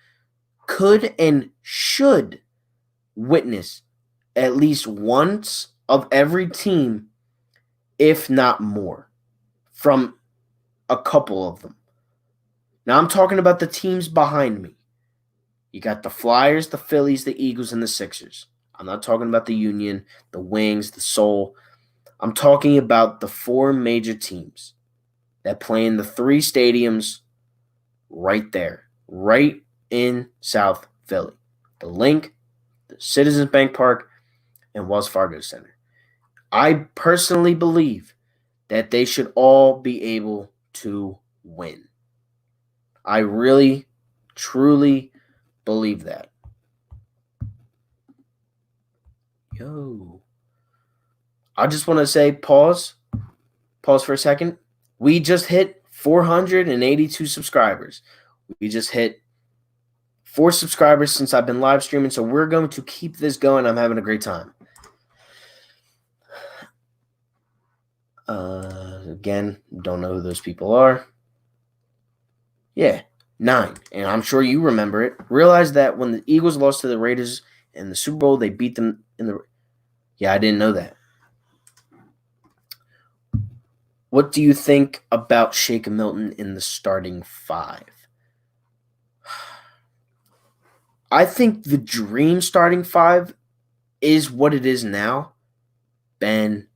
could and should witness at least once of every team, if not more, from a couple of them. Now I'm talking about the teams behind me. You got the Flyers, the Phillies, the Eagles, and the Sixers. I'm not talking about the Union, the Wings, the Soul. I'm talking about the 4 major teams that play in the 3 stadiums right there, right in South Philly. The Link, the Citizens Bank Park, and Wells Fargo Center. I personally believe that they should all be able to win. I really, truly believe that. I just want to say pause for a second. We just hit 482 subscribers. We just hit 4 subscribers since I've been live streaming, so we're going to keep this going. I'm having a great time. Again, don't know who those people are. Yeah, 9. And I'm sure you remember it. Realize that when the Eagles lost to the Raiders in the Super Bowl, they beat them in the... Yeah, I didn't know that. What do you think about Shake Milton in the starting 5? I think the dream starting 5 is what it is now. Ben,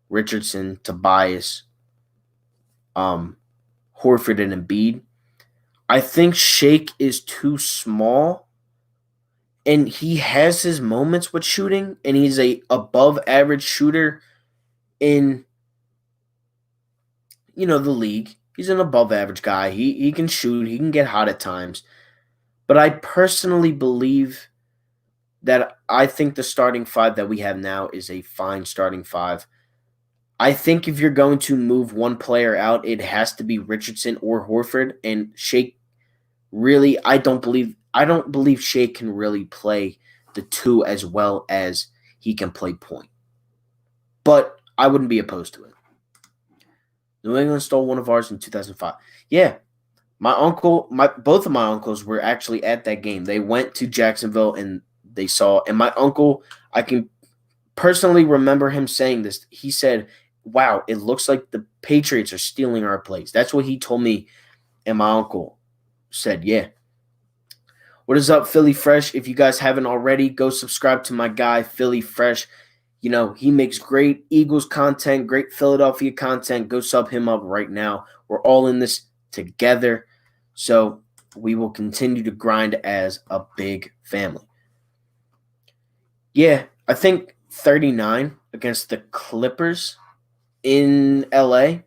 Richardson, Tobias, Horford, and Embiid. I think Shake is too small, and he has his moments with shooting, and he's a above average shooter in the league. He's an above average guy. He can shoot. He can get hot at times. But I personally believe that I think the starting 5 that we have now is a fine starting 5. I think if you're going to move one player out, it has to be Richardson or Horford. And Shake really, I don't believe Shake can really play the two as well as he can play point. But I wouldn't be opposed to it. New England stole one of ours in 2005. Yeah, both of my uncles were actually at that game. They went to Jacksonville and they saw. And my uncle, I can personally remember him saying this. He said, "Wow, it looks like the Patriots are stealing our place." That's what he told me, and my uncle said, "Yeah." What is up, Philly Fresh? If you guys haven't already, go subscribe to my guy, Philly Fresh. He makes great Eagles content, great Philadelphia content. Go sub him up right now. We're all in this together. So we will continue to grind as a big family. Yeah, I think 39 against the Clippers in LA.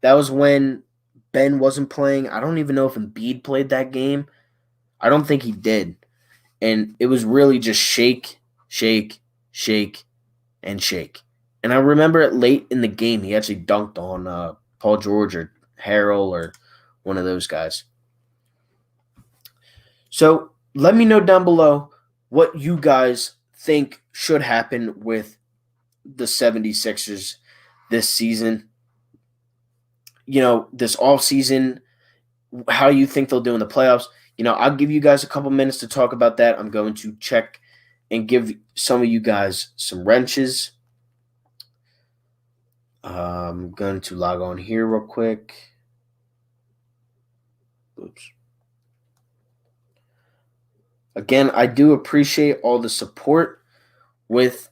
That was when Ben wasn't playing. I don't even know if Embiid played that game. I don't think he did. And it was really just shake, shake, shake, and shake. And I remember it late in the game, he actually dunked on Paul George or Harrell or one of those guys. So let me know down below what you guys think should happen with the 76ers this season. This off season, how you think they'll do in the playoffs. I'll give you guys a couple minutes to talk about that. I'm going to check and give some of you guys some wrenches. I'm going to log on here real quick. Oops. Again, I do appreciate all the support with,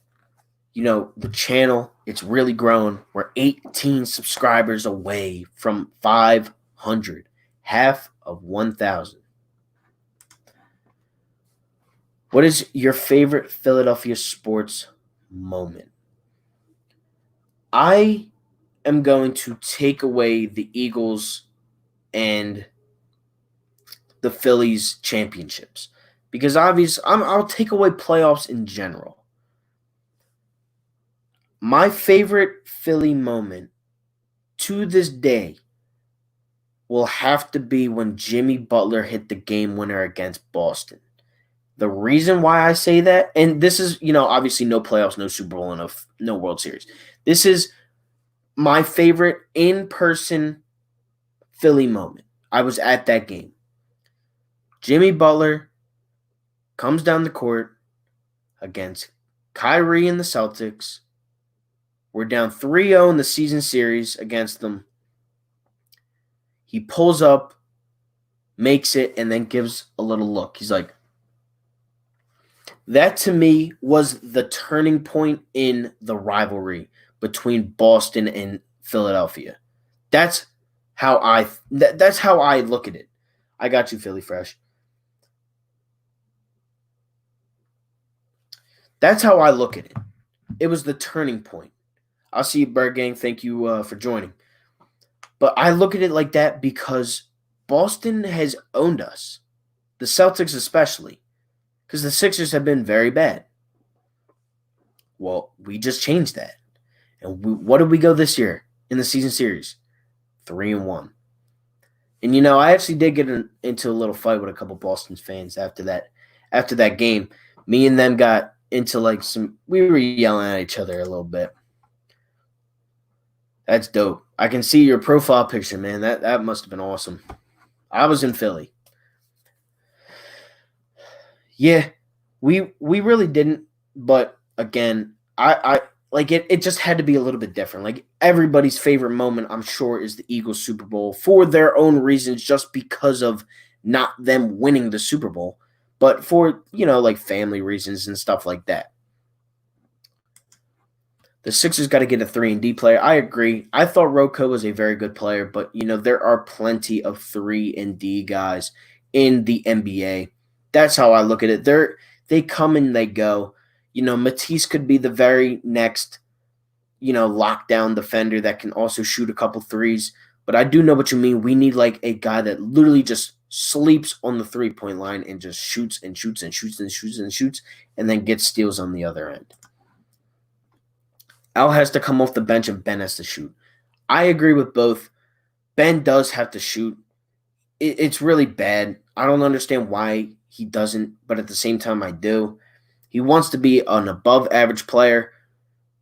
the channel. It's really grown. We're 18 subscribers away from 500, half of 1,000. What is your favorite Philadelphia sports moment? I am going to take away the Eagles and the Phillies championships because obviously I'll take away playoffs in general. My favorite Philly moment to this day will have to be when Jimmy Butler hit the game winner against Boston. The reason why I say that, and this is, obviously no playoffs, no Super Bowl, and no World Series. This is my favorite in-person Philly moment. I was at that game. Jimmy Butler comes down the court against Kyrie and the Celtics. We're down 3-0 in the season series against them. He pulls up, makes it, and then gives a little look. He's like, that to me was the turning point in the rivalry between Boston and Philadelphia. That's how I look at it. I got you, Philly Fresh. That's how I look at it. It was the turning point. I'll see you, Bird Gang. Thank you for joining. But I look at it like that because Boston has owned us, the Celtics especially, because the Sixers have been very bad. Well, we just changed that. And what did we go this year in the season series? 3-1. And I actually did get into a little fight with a couple Boston fans after that game. Me and them got into we were yelling at each other a little bit. That's dope. I can see your profile picture, man. That must have been awesome. I was in Philly. Yeah, we really didn't, but again, I like it. It just had to be a little bit different. Like everybody's favorite moment, I'm sure, is the Eagles Super Bowl for their own reasons, just because of not them winning the Super Bowl, but for family reasons and stuff like that. The Sixers got to get a 3-and-D player. I agree. I thought Rocco was a very good player, but there are plenty of 3-and-D guys in the NBA. That's how I look at it. They come and they go. Matisse could be the very next, lockdown defender that can also shoot a couple threes. But I do know what you mean. We need a guy that literally just sleeps on the 3-point line and just shoots and shoots and shoots and shoots and shoots and then gets steals on the other end. Al has to come off the bench and Ben has to shoot. I agree with both. Ben does have to shoot. It's really bad. I don't understand why he doesn't, but at the same time, I do. He wants to be an above average player,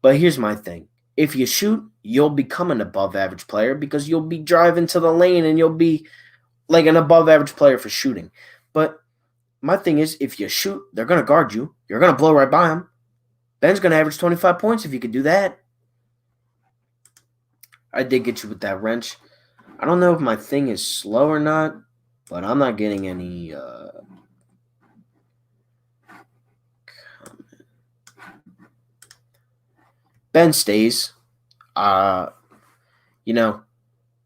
but here's my thing. If you shoot, you'll become an above average player because you'll be driving to the lane and you'll be like an above average player for shooting. But my thing is, if you shoot, they're going to guard you. You're going to blow right by them. Ben's going to average 25 points if you could do that. I did get you with that wrench. I don't know if my thing is slow or not, but I'm not getting any Ben stays.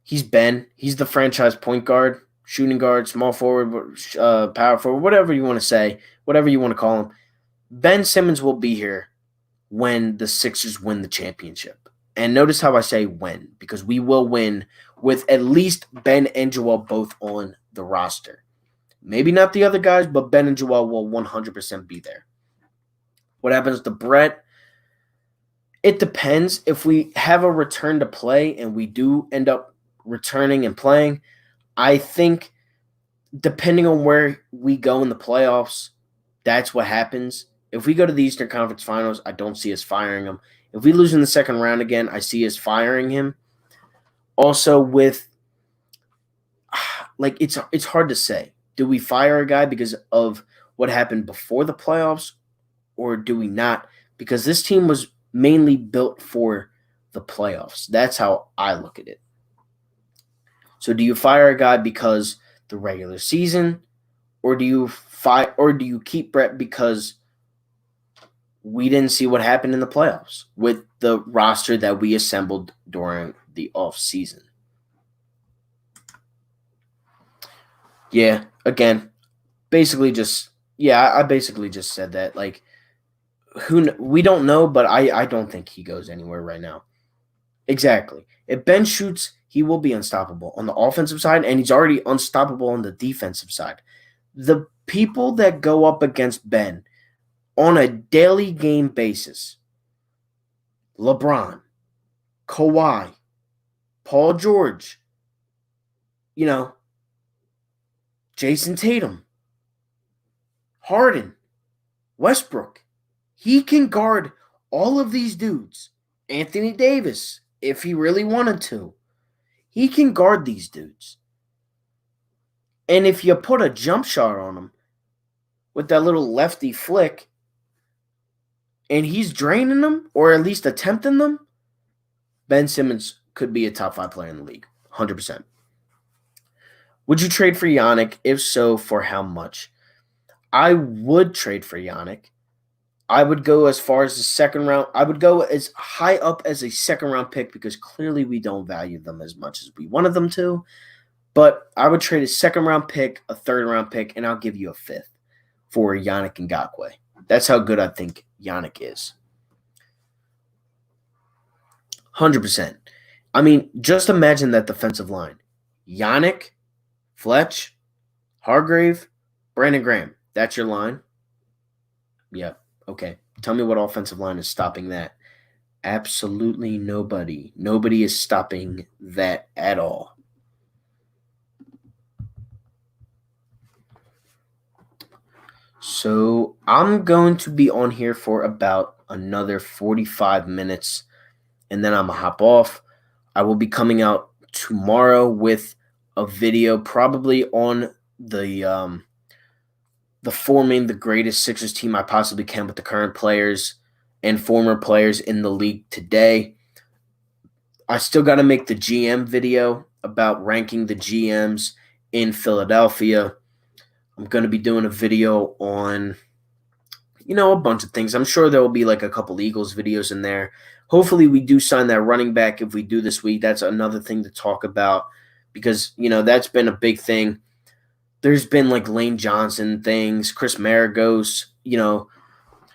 He's Ben. He's the franchise point guard, shooting guard, small forward, power forward, whatever you want to say, whatever you want to call him. Ben Simmons will be here when the Sixers win the championship. And notice how I say when, because we will win with at least Ben and Joel both on the roster. Maybe not the other guys, but Ben and Joel will 100% be there. What happens to Brett? It depends. If we have a return to play and we do end up returning and playing, I think depending on where we go in the playoffs, that's what happens. If we go to the Eastern Conference Finals, I don't see us firing him. If we lose in the second round again, I see us firing him. Also, with it's hard to say. Do we fire a guy because of what happened before the playoffs, or do we not? Because this team was mainly built for the playoffs. That's how I look at it. So, do you fire a guy because the regular season, or do you keep Brett because we didn't see what happened in the playoffs with the roster that we assembled during the offseason? Yeah, again, I basically just said that. Like, we don't know, but I don't think he goes anywhere right now. Exactly. If Ben shoots, he will be unstoppable on the offensive side, and he's already unstoppable on the defensive side. The people that go up against Ben on a daily game basis, LeBron, Kawhi, Paul George, Jason Tatum, Harden, Westbrook. He can guard all of these dudes. Anthony Davis, if he really wanted to. He can guard these dudes. And if you put a jump shot on him with that little lefty flick, and he's draining them, or at least attempting them, Ben Simmons could be a top 5 player in the league. 100%. Would you trade for Yannick? If so, for how much? I would trade for Yannick. I would go as far as the second round. I would go as high up as a second round pick because clearly we don't value them as much as we wanted them to. But I would trade a second round pick, a third round pick, and I'll give you a fifth for Yannick Ngakoue. That's how good I think Yannick is. 100%. I mean, just imagine that defensive line. Yannick, Fletch, Hargrave, Brandon Graham. That's your line? Yep. Okay. Tell me what offensive line is stopping that. Absolutely nobody. Nobody is stopping that at all. So I'm going to be on here for about another 45 minutes, and then I'm going to hop off. I will be coming out tomorrow with a video probably on the forming the greatest Sixers team I possibly can with the current players and former players in the league today. I still got to make the GM video about ranking the GMs in Philadelphia. I'm going to be doing a video on, a bunch of things. I'm sure there will be like a couple Eagles videos in there. Hopefully we do sign that running back if we do this week. That's another thing to talk about because, that's been a big thing. There's been like Lane Johnson things, Chris Maragos,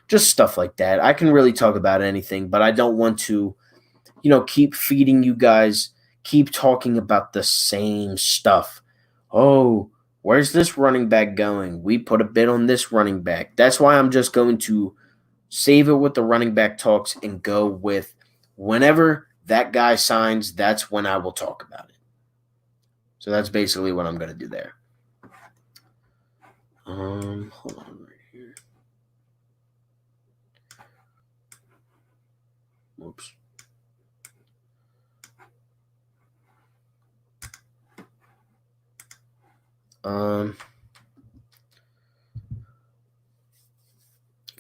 just stuff like that. I can really talk about anything, but I don't want to, keep feeding you guys, keep talking about the same stuff. Oh, where's this running back going? We put a bid on this running back. That's why I'm just going to save it with the running back talks and go with whenever that guy signs, that's when I will talk about it. So that's basically what I'm going to do there. Hold on right here. Whoops.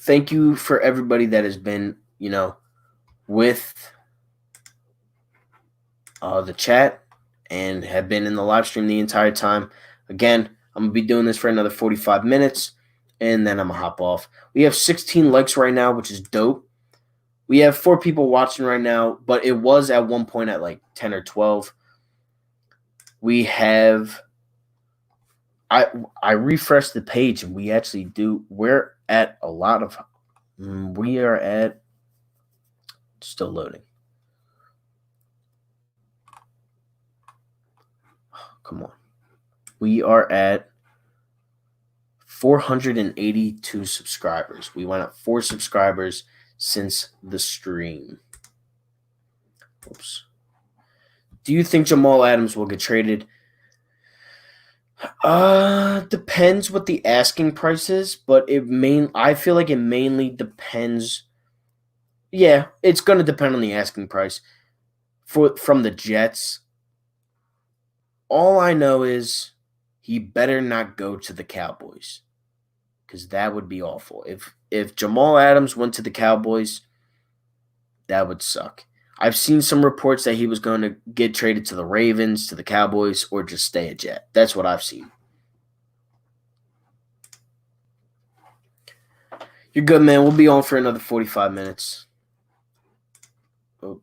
Thank you for everybody that has been, with the chat and have been in the live stream the entire time. Again, I'm going to be doing this for another 45 minutes, and then I'm going to hop off. We have 16 likes right now, which is dope. We have 4 people watching right now, but it was at one point at like 10 or 12. We have I refreshed the page, and we actually do. We're at a lot of. We are at still loading. Come on. We are at 482 subscribers. We went up 4 subscribers since the stream. Oops. Do you think Jamal Adams will get traded? Depends what the asking price is, but I feel like it mainly depends. Yeah, it's gonna depend on the asking price. From the Jets, all I know is he better not go to the Cowboys, because that would be awful. If Jamal Adams went to the Cowboys, that would suck. I've seen some reports that he was going to get traded to the Ravens, to the Cowboys, or just stay a Jet. That's what I've seen. You're good, man. We'll be on for another 45 minutes. Oh.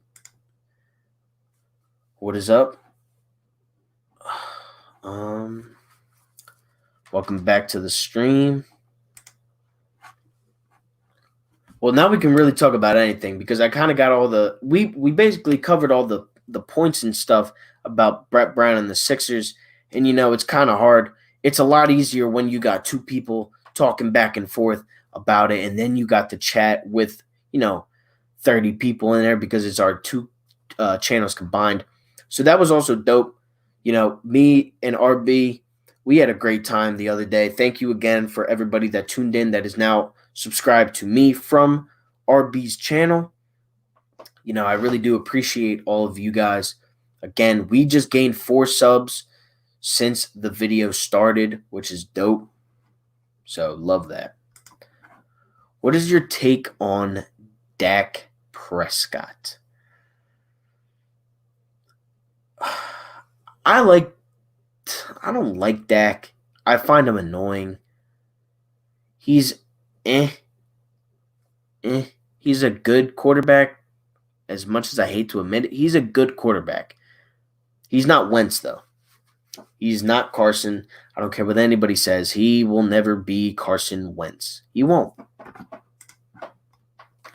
What is up? Welcome back to the stream. Well, now we can really talk about anything, because I kind of got all the we basically covered all the points and stuff about Brett Brown and the Sixers, and it's kind of hard. It's a lot easier when you got 2 people talking back and forth about it, and then you got the chat with 30 people in there, because it's our 2 channels combined. So that was also dope. Me and RB, we had a great time the other day. Thank you again for everybody that tuned in, that is now subscribed to me from RB's channel. I really do appreciate all of you guys. Again, we just gained 4 subs since the video started, which is dope. So love that. What is your take on Dak Prescott? I don't like Dak. I find him annoying. He's He's a good quarterback. As much as I hate to admit it, he's a good quarterback. He's not Wentz, though. He's not Carson. I don't care what anybody says. He will never be Carson Wentz. He won't.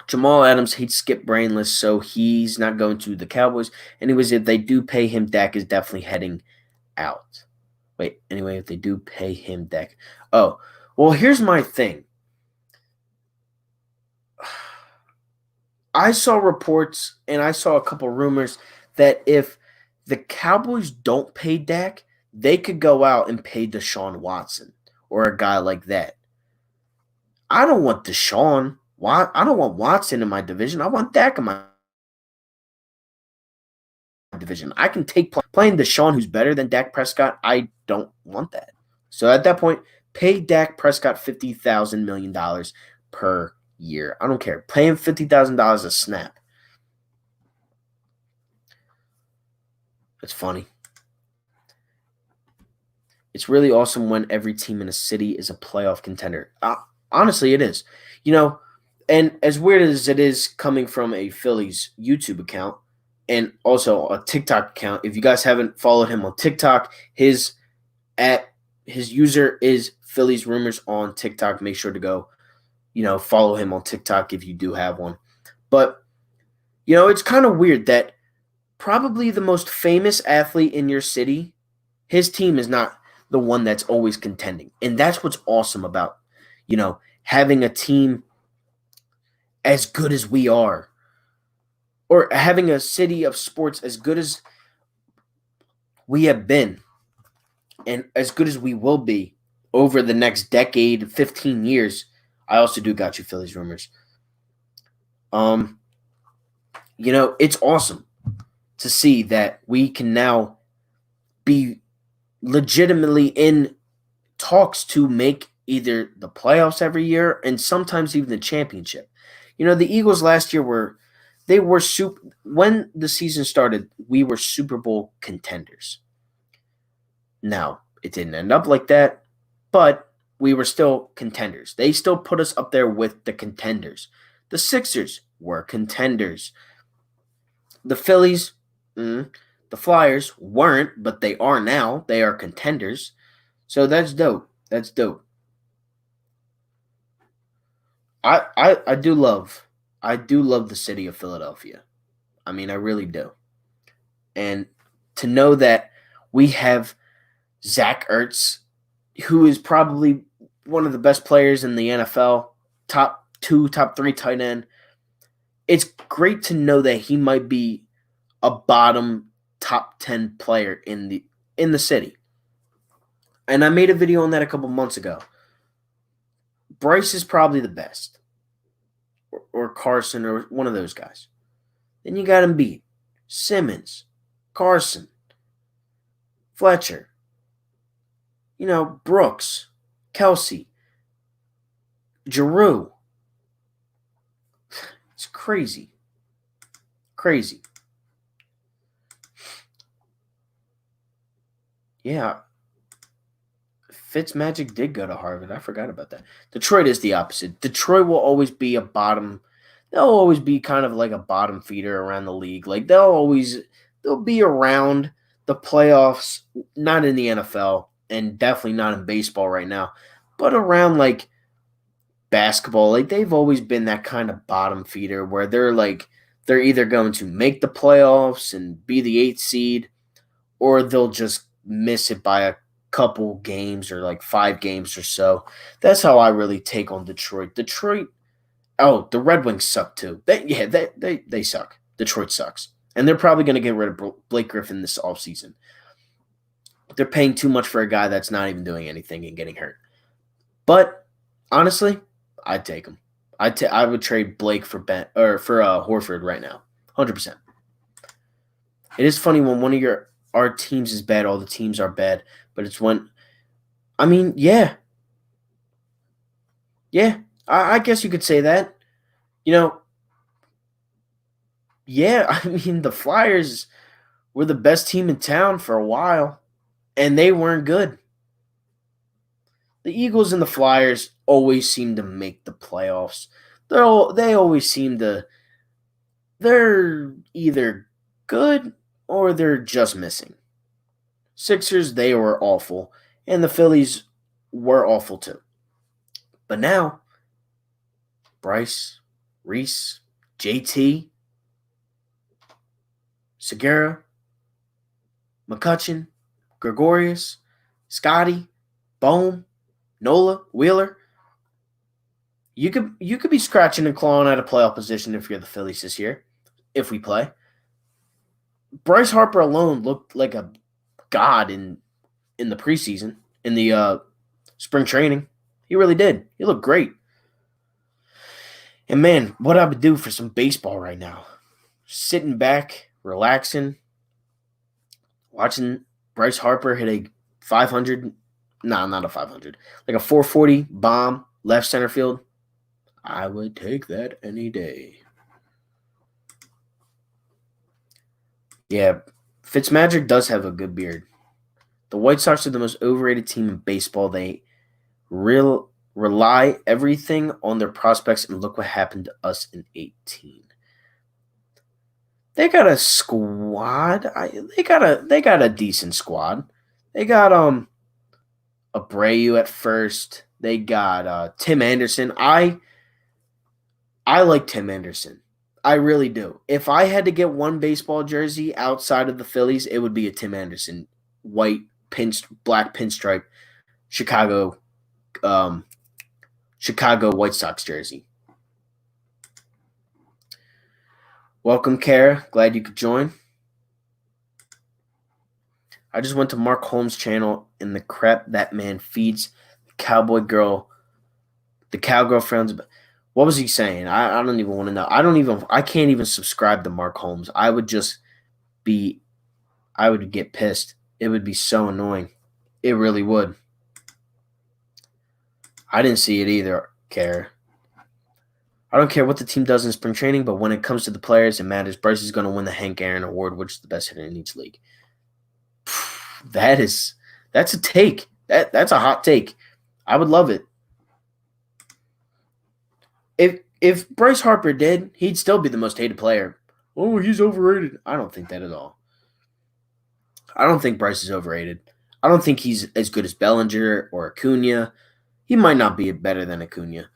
Jamal Adams hates Skip Brainless, so he's not going to the Cowboys. Anyways, if they do pay him, Dak is definitely heading out. Wait, anyway, if they do pay him, Dak. Oh, well, here's my thing. I saw reports and I saw a couple rumors that if the Cowboys don't pay Dak, they could go out and pay Deshaun Watson or a guy like that. I don't want Deshaun. I don't want Watson in my division. I want Dak in my division. I can take playing Deshaun, who's better than Dak Prescott. I don't want that. So at that point, pay Dak Prescott $50,000 million per year. I don't care. Pay him $50,000 a snap. It's funny. It's really awesome when every team in a city is a playoff contender. Honestly, it is. And as weird as it is coming from a Phillies YouTube account and also a TikTok account, if you guys haven't followed him on TikTok, his user is Phillies Rumors on TikTok. Make sure to go, follow him on TikTok if you do have one. But, it's kind of weird that probably the most famous athlete in your city, his team is not the one that's always contending. And that's what's awesome about, having a team as good as we are. or having a city of sports as good as we have been and as good as we will be over the next decade, 15 years. I also do got you, Phillies Rumors. It's awesome to see that we can now be legitimately in talks to make either the playoffs every year and sometimes even the championship. The Eagles last year were when the season started, we were Super Bowl contenders. Now, it didn't end up like that, but we were still contenders. They still put us up there with the contenders. The Sixers were contenders. The Phillies, the Flyers weren't, but they are now. They are contenders. So that's dope. That's dope. I do love the city of Philadelphia. I mean, I really do. And to know that we have Zach Ertz, who is probably one of the best players in the NFL, top 2, top 3 tight end. It's great to know that he might be a bottom top 10 player in the city. And I made a video on that a couple months ago. Bryce is probably the best. Or Carson or one of those guys. Then you got Embiid, Simmons, Carson, Fletcher, Brooks, Kelsey, Giroux. It's crazy. Crazy. Yeah. Fitzmagic did go to Harvard. I forgot about that. Detroit is the opposite. Detroit will always be a bottom. They'll always be kind of like a bottom feeder around the league. Like they'll be around the playoffs, not in the NFL and definitely not in baseball right now, but around like basketball. Like they've always been that kind of bottom feeder where they're either going to make the playoffs and be the 8th seed, or they'll just miss it by a couple games or like 5 games or so. That's how I really take on Detroit. The Red Wings suck too. They suck. Detroit sucks. And they're probably going to get rid of Blake Griffin this offseason. They're paying too much for a guy that's not even doing anything and getting hurt. But honestly, I'd take him. I would trade Blake for Horford right now. 100%. It is funny when our teams is bad, all the teams are bad, but it's when yeah, I guess you could say that. The Flyers were the best team in town for a while, and they weren't good. The Eagles and the Flyers always seem to make the playoffs. They always seem to. They're either good or they're just missing. Sixers, they were awful, and the Phillies were awful too. But now, Bryce, Reese, JT, Segura, McCutcheon, Gregorius, Scotty, Bohm, Nola, Wheeler. You could be scratching and clawing at a playoff position if you're the Phillies this year, if we play. Bryce Harper alone looked like a god in the preseason, in the spring training. He really did. He looked great. And man, what I would do for some baseball right now. Sitting back, relaxing, watching Bryce Harper hit a 500, not a 500, like a 440 bomb left center field. I would take that any day. Yeah, Fitzmagic does have a good beard. The White Sox are the most overrated team in baseball. They rely everything on their prospects, and look what happened to us in 18. They got a squad. They got a decent squad. They got Abreu at first. They got Tim Anderson. I like Tim Anderson. I really do. If I had to get one baseball jersey outside of the Phillies, it would be a Tim Anderson black pinstripe Chicago White Sox jersey. Welcome, Kara. Glad you could join. I just went to Mark Holmes' channel, and the crap that man feeds the cowboy girl, the cowgirl frowns. What was he saying? I don't even want to know. I can't even subscribe to Mark Holmes. I would get pissed. It would be so annoying. It really would. I didn't see it either, Kara. I don't care what the team does in spring training, but when it comes to the players, it matters. Bryce is going to win the Hank Aaron Award, which is the best hitter in each league. That's a take. That's a hot take. I would love it. If Bryce Harper did, he'd still be the most hated player. Oh, he's overrated. I don't think that at all. I don't think Bryce is overrated. I don't think he's as good as Bellinger or Acuna. He might not be better than Acuna,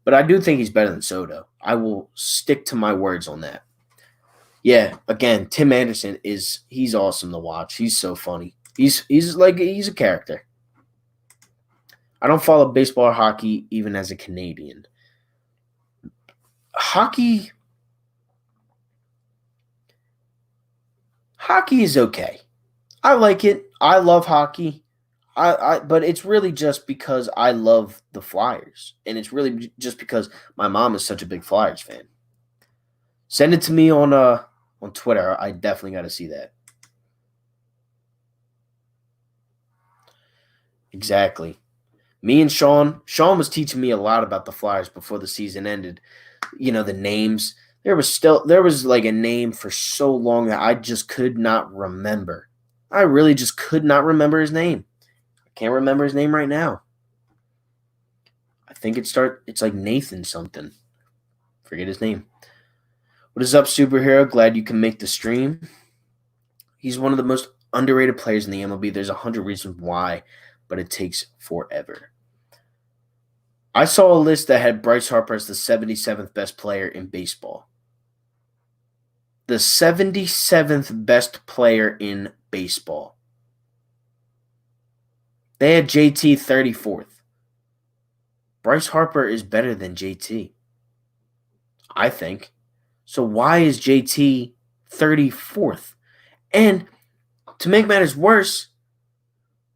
but I do think he's better than Soto. I will stick to my words on that. Yeah, again, Tim Anderson he's awesome to watch. He's so funny. He's a character. I don't follow baseball or hockey even as a Canadian. Hockey is okay. I like it. I love hockey. But it's really just because I love the Flyers, and it's really just because my mom is such a big Flyers fan. Send it to me on Twitter. I definitely got to see that. Exactly. Me and Sean was teaching me a lot about the Flyers before the season ended. You know, the names. There was like a name for so long that I just could not remember. I really just could not remember his name. I can't remember his name right now. I think it's like Nathan something. Forget his name. What is up, superhero? Glad you can make the stream. He's one of the most underrated players in the MLB. There's 100 reasons why, but it takes forever. I saw a list that had Bryce Harper as the 77th best player in baseball. The 77th best player in baseball. They had JT 34th. Bryce Harper is better than JT, I think. So why is JT 34th? And to make matters worse,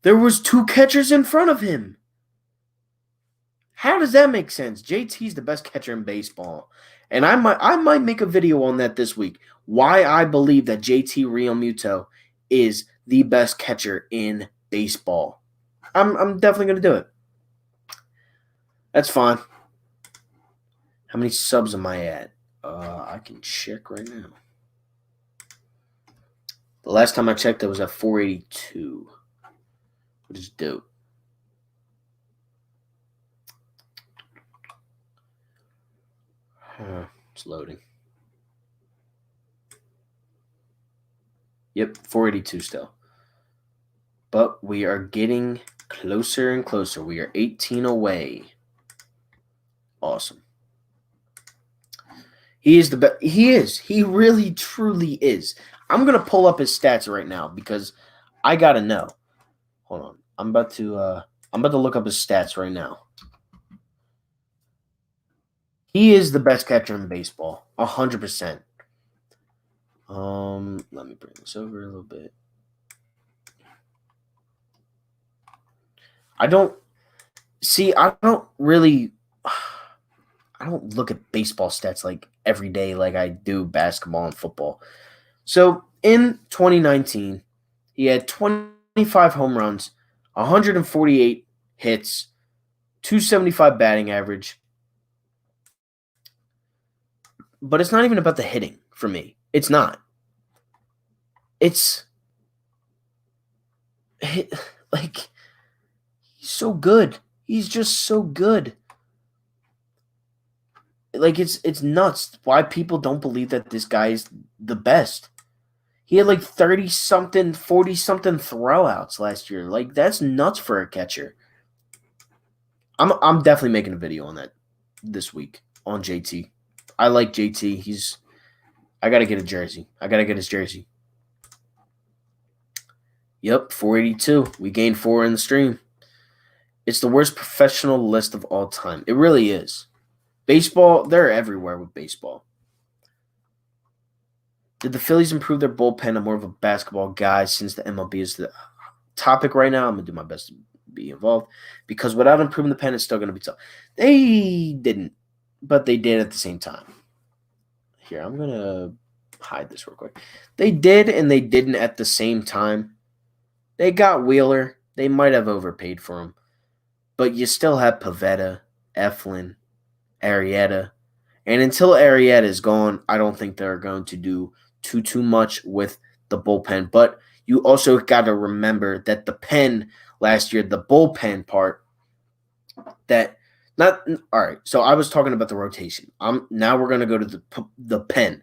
there was 2 catchers in front of him. How does that make sense? JT's the best catcher in baseball. And I might make a video on that this week. Why I believe that JT Realmuto is the best catcher in baseball. I'm definitely going to do it. That's fine. How many subs am I at? I can check right now. The last time I checked, I was at 482, which is dope. It's loading. Yep, 482 still. But we are getting closer and closer. We are 18 away. Awesome. He is the best. He is. He really, truly is. I'm going to pull up his stats right now because I got to know. Hold on. I'm about to look up his stats right now. He is the best catcher in baseball, 100%. Let me bring this over a little bit. I don't look at baseball stats like every day like I do basketball and football. So in 2019, he had 25 home runs, 148 hits, 275 batting average. But it's not even about the hitting for me. It's not. It's like he's so good. He's just so good. Like it's nuts why people don't believe that this guy is the best. He had like 30-something, 40-something throwouts last year. Like that's nuts for a catcher. I'm definitely making a video on that this week on JT. I like JT. I gotta get a jersey. I gotta get his jersey. Yep, 482. We gained 4 in the stream. It's the worst professional list of all time. It really is. Baseball, they're everywhere with baseball. Did the Phillies improve their bullpen? I'm more of a basketball guy since the MLB is the topic right now. I'm going to do my best to be involved because without improving the pen, it's still going to be tough. They didn't, but they did at the same time. Here, I'm going to hide this real quick. They did and they didn't at the same time. They got Wheeler. They might have overpaid for him. But you still have Pavetta, Eflin, Arrieta. And until Arrieta is gone, I don't think they're going to do too much with the bullpen. But you also got to remember that the pen last year, the bullpen part, that not all right. So I was talking about the rotation. Now we're going to go to the pen.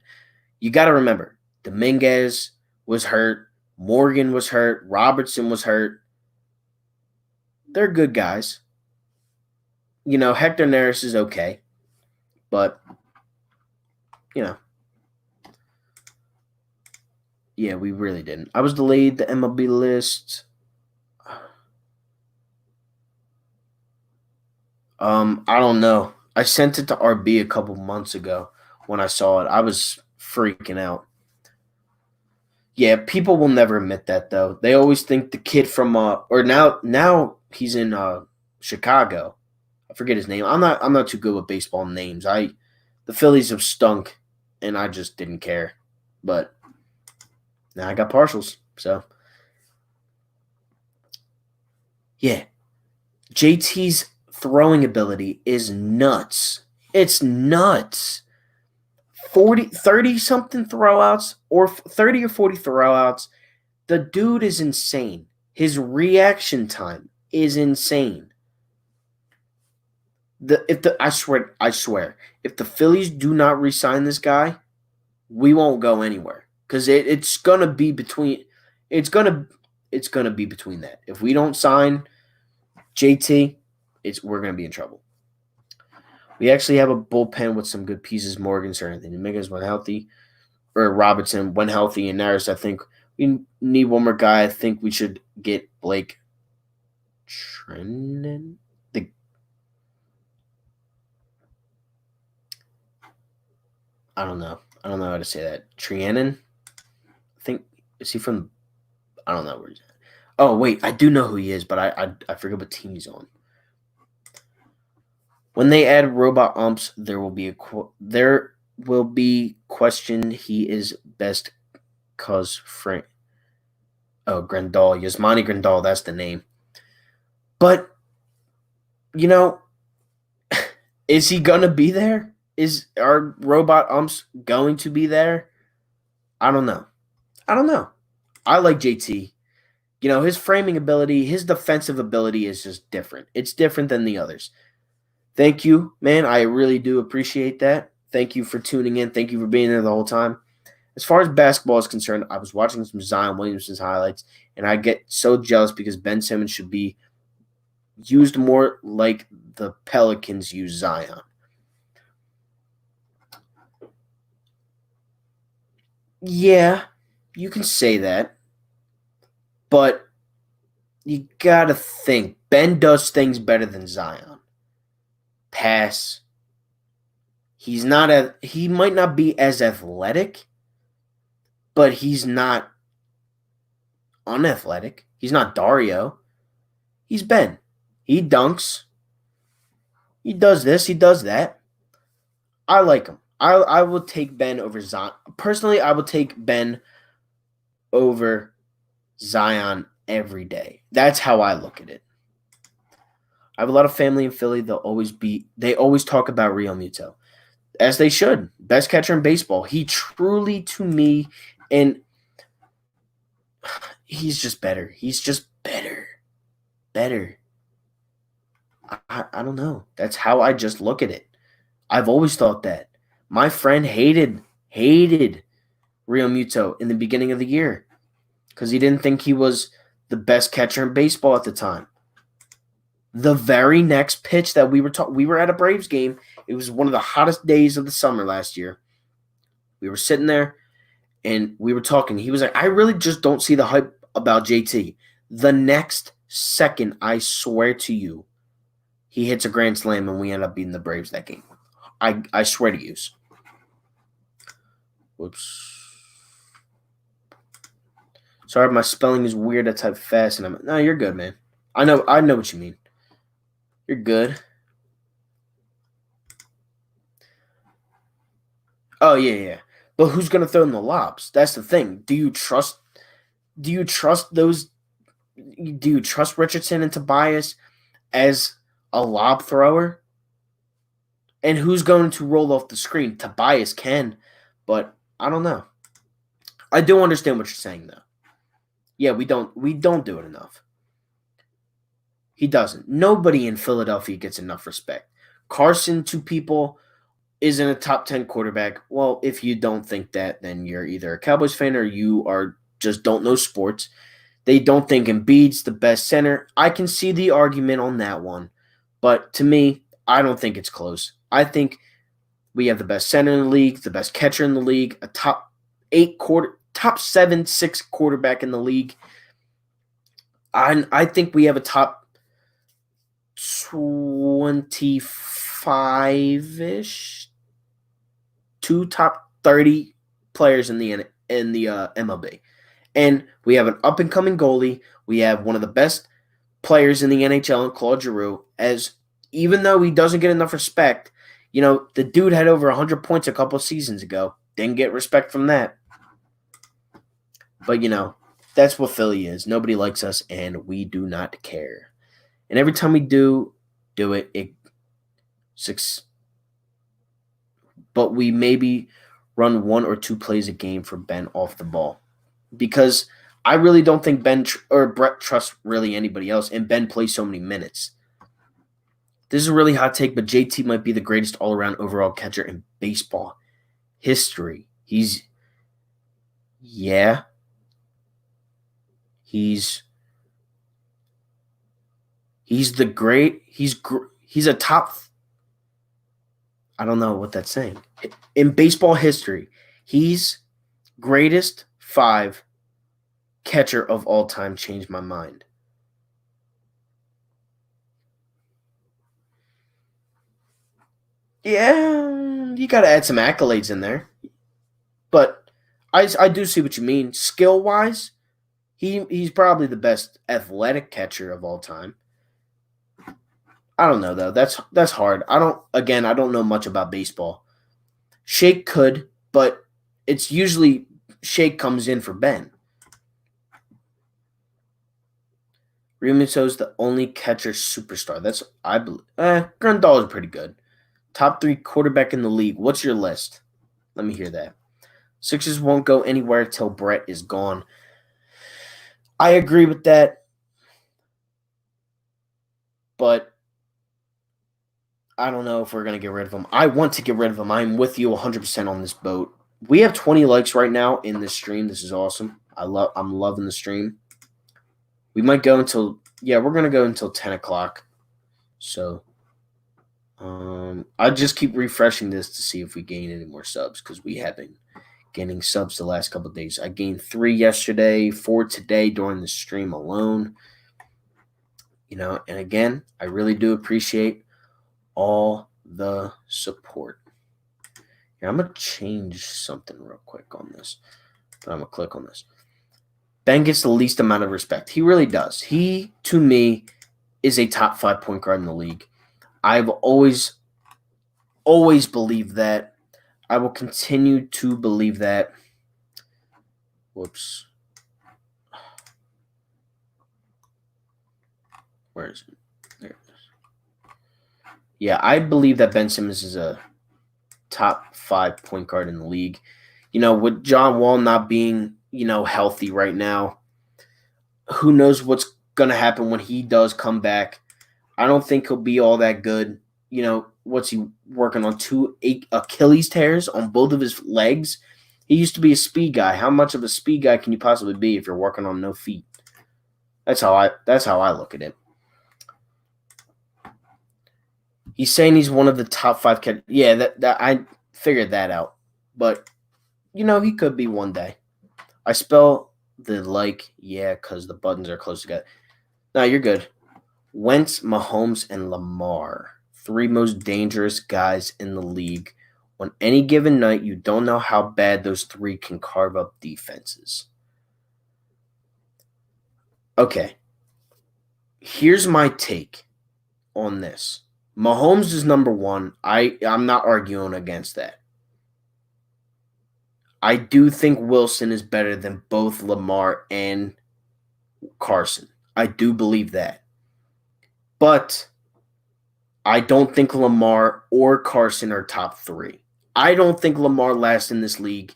You got to remember, Dominguez was hurt, Morgan was hurt, Robertson was hurt. They're good guys. You know, Hector Neris is okay, but you know. Yeah, we really didn't. I was delayed the MLB list. I don't know. I sent it to RB a couple months ago when I saw it. I was freaking out. Yeah, people will never admit that though. They always think the kid from or now he's in Chicago. I forget his name. I'm not too good with baseball names. The Phillies have stunk and I just didn't care. But now I got partials. So yeah. JT's throwing ability is nuts. It's nuts. 30 something throwouts or 30 or 40 throwouts. The dude is insane. His reaction time is insane. I swear, if the Phillies do not re-sign this guy, we won't go anywhere because it's gonna be between that. If we don't sign JT, we're gonna be in trouble. We actually have a bullpen with some good pieces. Morgan, certainly. Dominguez when healthy, or Robinson when healthy, and Neris. I think we need one more guy. I think we should get Blake Treinen. I don't know how to say that. Trianon? I think, is he from, I don't know where he's at. Oh, wait, I do know who he is, but I forget what team he's on. When they add robot umps, there will be question he is best cause Frank. Oh, Grandal. Yasmani Grandal, that's the name. But, you know, is he going to be there? Are robot umps going to be there? I don't know. I like JT. You know, his framing ability, his defensive ability is just different. It's different than the others. Thank you, man. I really do appreciate that. Thank you for tuning in. Thank you for being there the whole time. As far as basketball is concerned, I was watching some Zion Williamson's highlights, and I get so jealous because Ben Simmons should be used more like the Pelicans use Zion. Yeah, you can say that. But you got to think. Ben does things better than Zion. Pass. He might not be as athletic, but he's not unathletic. He's not Dario. He's Ben. He dunks. He does this. He does that. I like him. I will take Ben over Zion. Personally, I will take Ben over Zion every day. That's how I look at it. I have a lot of family in Philly. They always talk about Real Muto. As they should. Best catcher in baseball. He truly, to me, and he's just better. He's just better. Better. I don't know. That's how I just look at it. I've always thought that. My friend hated Real Muto in the beginning of the year because he didn't think he was the best catcher in baseball at the time. The very next pitch that we were at a Braves game. It was one of the hottest days of the summer last year. We were sitting there and we were talking. He was like, I really just don't see the hype about JT. The next second, I swear to you, he hits a grand slam and we end up beating the Braves that game. I swear to you. Whoops. Sorry, my spelling is weird. I type fast, and no, you're good, man. I know what you mean. You're good. Oh yeah. But who's gonna throw in the lobs? That's the thing. Do you trust those? Do you trust Richardson and Tobias as a lob thrower? And who's going to roll off the screen? Tobias can, but I don't know. I do understand what you're saying though. Yeah, we don't do it enough. He doesn't. Nobody in Philadelphia gets enough respect. Carson to people isn't a top 10 quarterback. Well, if you don't think that, then you're either a Cowboys fan or you are just don't know sports. They don't think Embiid's the best center. I can see the argument on that one. But to me, I don't think it's close. I think we have the best center in the league, the best catcher in the league, a top 7, 6 quarterback in the league. I think we have a top 25-ish, 2 top 30 players in the MLB. And we have an up-and-coming goalie. We have one of the best players in the NHL in Claude Giroux. As even though he doesn't get enough respect, the dude had over 100 points a couple seasons ago. Didn't get respect from that. But, that's what Philly is. Nobody likes us, and we do not care. And every time we do it, but we maybe run 1 or 2 plays a game for Ben off the ball. Because I really don't think Ben or Brett trusts really anybody else, and Ben plays so many minutes. This is a really hot take, but JT might be the greatest all-around overall catcher in baseball history. He's a top. I don't know what that's saying. In baseball history, he's greatest 5 catcher of all time. Changed my mind. Yeah, you got to add some accolades in there. But I do see what you mean. Skill-wise, he's probably the best athletic catcher of all time. I don't know though. That's hard. I don't know much about baseball. Shake could, but it's usually Shake comes in for Ben. Rimuto's the only catcher superstar. That's I believe. Grandal is pretty good. Top 3 quarterback in the league. What's your list? Let me hear that. Sixers won't go anywhere till Brett is gone. I agree with that, but I don't know if we're going to get rid of him. I want to get rid of him. I'm with you 100% on this boat. We have 20 likes right now in this stream. This is awesome. I'm loving the stream. We might go until we're going to go until 10 o'clock. So I just keep refreshing this to see if we gain any more subs because we have been gaining subs the last couple of days. I gained 3 yesterday, 4 today during the stream alone. And again, I really do appreciate all the support. Here, I'm going to change something real quick on this. But I'm going to click on this. Ben gets the least amount of respect. He really does. He, to me, is a top 5 point guard in the league. I've always believed that. I will continue to believe that. Whoops. Where is it? There it is. Yeah, I believe that Ben Simmons is a top 5 point guard in the league. With John Wall not being, healthy right now, who knows what's going to happen when he does come back. I don't think he'll be all that good. What's he working on? 2 Achilles tears on both of his legs. He used to be a speed guy. How much of a speed guy can you possibly be if you're working on no feet? That's how I look at it. He's saying he's one of the top 5 catchers. Yeah, that I figured that out. But he could be one day. I spell the because the buttons are close together. No, you're good. Wentz, Mahomes, and Lamar. 3 most dangerous guys in the league. On any given night, you don't know how bad those 3 can carve up defenses. Okay. Here's my take on this. Mahomes is number one. I'm not arguing against that. I do think Wilson is better than both Lamar and Carson. I do believe that. But I don't think Lamar or Carson are top three. I don't think Lamar lasts in this league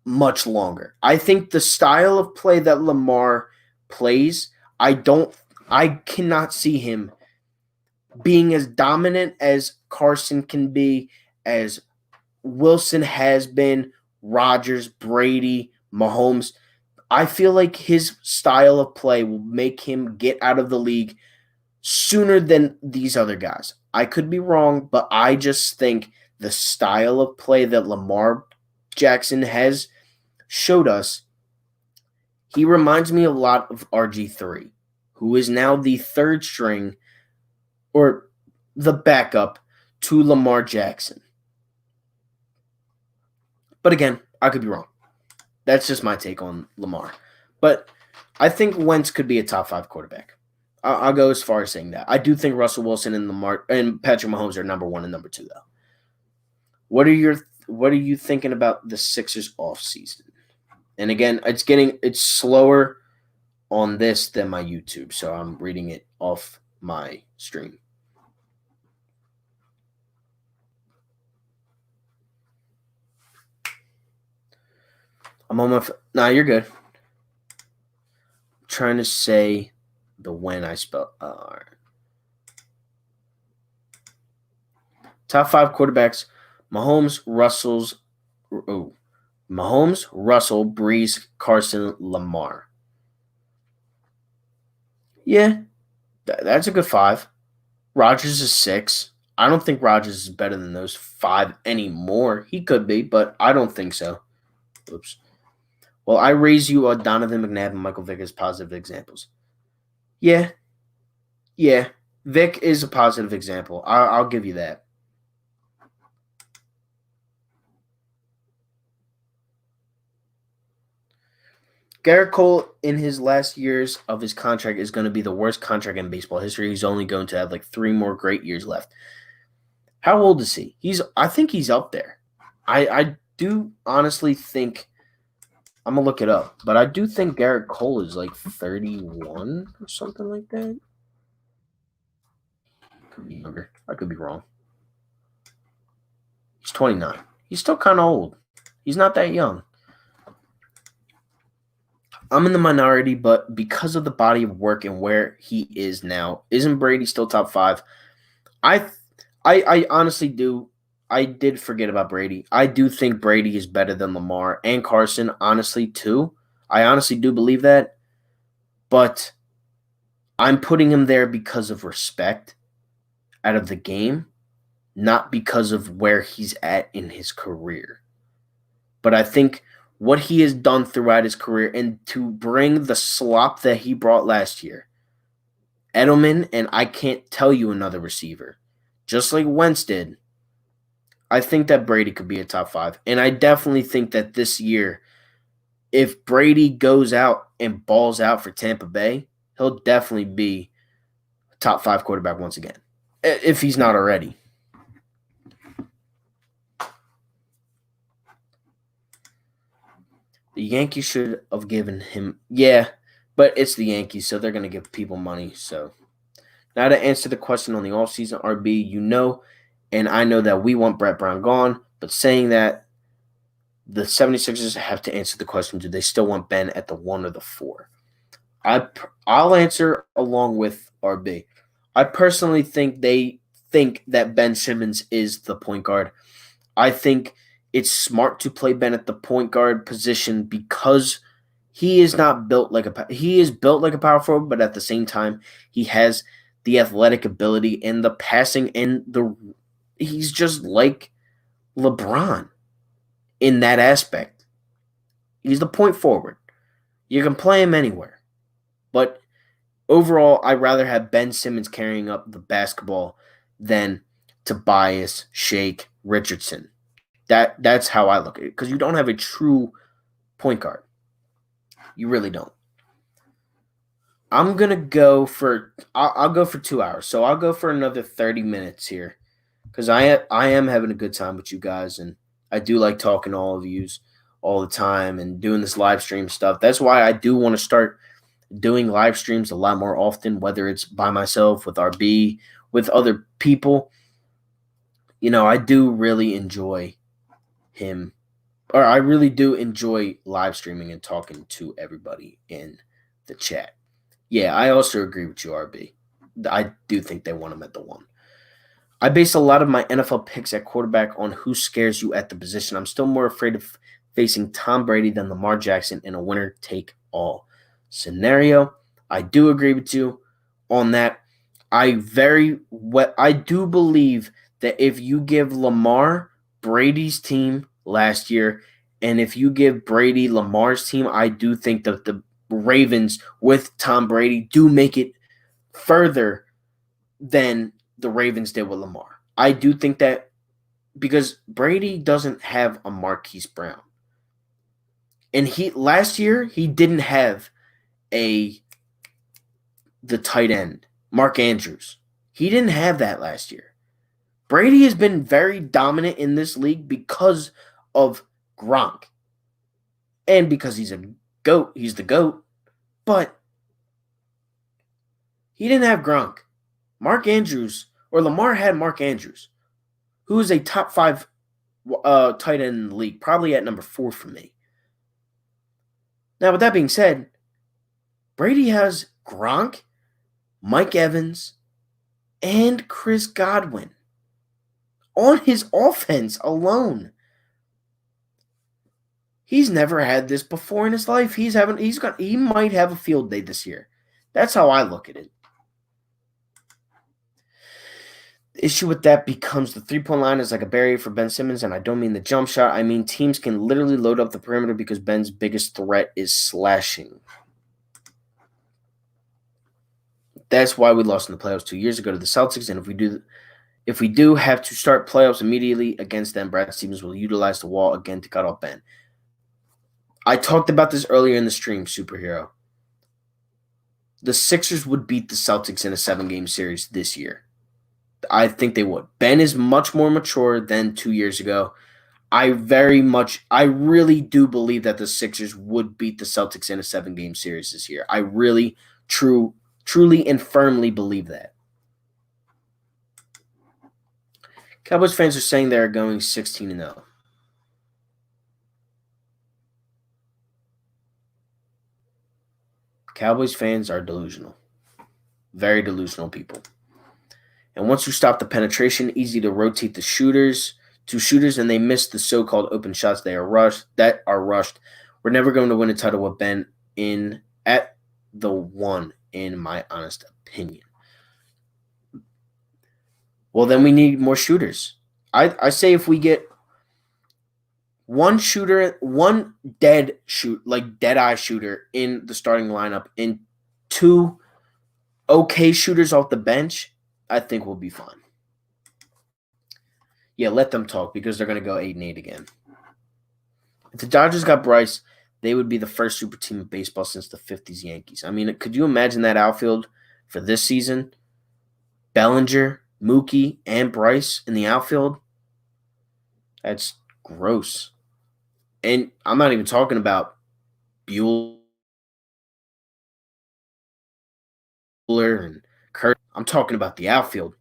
much longer. I think the style of play that Lamar plays, I cannot see him being as dominant as Carson can be, as Wilson has been, Rodgers, Brady, Mahomes. I feel like his style of play will make him get out of the league sooner than these other guys. I could be wrong, but I just think the style of play that Lamar Jackson has showed us, he reminds me a lot of RG3, who is now the third string or the backup to Lamar Jackson. But again, I could be wrong. That's just my take on Lamar. But I think Wentz could be a top 5 quarterback. I'll go as far as saying that. I do think Russell Wilson and Lamar and Patrick Mahomes are number 1 and number 2, though. What are you thinking about the Sixers offseason? And again, it's slower on this than my YouTube, so I'm reading it off my stream. I'm on my nah, you're good. I'm trying to say the when I spell top 5 quarterbacks: Mahomes, Russell, Breeze, Carson, Lamar. Yeah, that's a good 5. Rodgers is 6. I don't think Rodgers is better than those 5 anymore. He could be, but I don't think so. Oops. Well, I raise you Donovan McNabb and Michael Vick as positive examples. Yeah. Vick is a positive example. I'll give you that. Garrett Cole, in his last years of his contract, is going to be the worst contract in baseball history. He's only going to have like 3 more great years left. How old is he? I think he's up there. I do honestly think, I'm going to look it up, but I do think Garrett Cole is like 31 or something like that. Could be younger. I could be wrong. He's 29. He's still kind of old. He's not that young. I'm in the minority, but because of the body of work and where he is now, isn't Brady still top 5? I honestly do. I did forget about Brady. I do think Brady is better than Lamar and Carson, honestly, too. I honestly do believe that. But I'm putting him there because of respect out of the game, not because of where he's at in his career. But I think what he has done throughout his career, and to bring the slop that he brought last year, Edelman, and I can't tell you another receiver, just like Wentz did, I think that Brady could be a top 5. And I definitely think that this year, if Brady goes out and balls out for Tampa Bay, he'll definitely be a top 5 quarterback once again, if he's not already. The Yankees should have given him, but it's the Yankees, so they're going to give people money. So now to answer the question on the offseason, RB, you know, and I know that we want Brett Brown gone, but saying that, the 76ers have to answer the question, do they still want Ben at the 1 or the 4? I'll answer along with RB. I personally think they think that Ben Simmons is the point guard. I think it's smart to play Ben at the point guard position because he is built like a power forward, but at the same time, he has the athletic ability and the passing and he's just like LeBron in that aspect. He's the point forward. You can play him anywhere. But overall, I'd rather have Ben Simmons carrying up the basketball than Tobias, Shake, Richardson. That's how I look at it. Because you don't have a true point guard. You really don't. I'm gonna go for I'll go for 2 hours. So I'll go for another 30 minutes here because I am having a good time with you guys, and I do like talking to all of yous all the time and doing this live stream stuff. That's why I do want to start doing live streams a lot more often, whether it's by myself, with RB, with other people. I do really enjoy him, or I really do enjoy live streaming and talking to everybody in the chat. Yeah, I also agree with you, RB. I do think they want him at the 1. I base a lot of my NFL picks at quarterback on who scares you at the position. I'm still more afraid of facing Tom Brady than Lamar Jackson in a winner-take-all scenario. I do agree with you on that. I do believe that if you give Lamar Brady's team last year, and if you give Brady Lamar's team, I do think that the Ravens with Tom Brady do make it further than the Ravens did with Lamar. I do think that because Brady doesn't have a Marquise Brown. And last year he didn't have the tight end, Mark Andrews. He didn't have that last year. Brady has been very dominant in this league because of Gronk. And because he's a GOAT, he's the GOAT. But he didn't have Gronk. Mark Andrews, or Lamar had Mark Andrews, who is a top 5 tight end in the league, probably at number 4 for me. Now, with that being said, Brady has Gronk, Mike Evans, and Chris Godwin on his offense alone. He's never had this before in his life. He might have a field day this year. That's how I look at it. The issue with that becomes the 3-point line is like a barrier for Ben Simmons, and I don't mean the jump shot. I mean teams can literally load up the perimeter because Ben's biggest threat is slashing. That's why we lost in the playoffs 2 years ago to the Celtics, and if we do have to start playoffs immediately against them, Brad Stevens will utilize the wall again to cut off Ben. I talked about this earlier in the stream, Superhero. The Sixers would beat the Celtics in a 7-game series this year. I think they would. Ben is much more mature than 2 years ago. I really do believe that the Sixers would beat the Celtics in a 7-game series this year. I really, truly and firmly believe that. Cowboys fans are saying they're going 16-0. Cowboys fans are delusional. Very delusional people. And once you stop the penetration, easy to rotate the shooters and they miss the so-called open shots that are rushed. We're never going to win a title with Ben at the 1, in my honest opinion. Well, then we need more shooters. I say if we get one dead eye shooter in the starting lineup and 2 okay shooters off the bench, I think we'll be fine. Yeah, let them talk because they're going to go 8-8 again. If the Dodgers got Bryce, they would be the first super team of baseball since the 50s Yankees. I mean, could you imagine that outfield for this season? Bellinger, Mookie, and Bryce in the outfield? That's gross. And I'm not even talking about Bueller and Kurt. I'm talking about the outfield.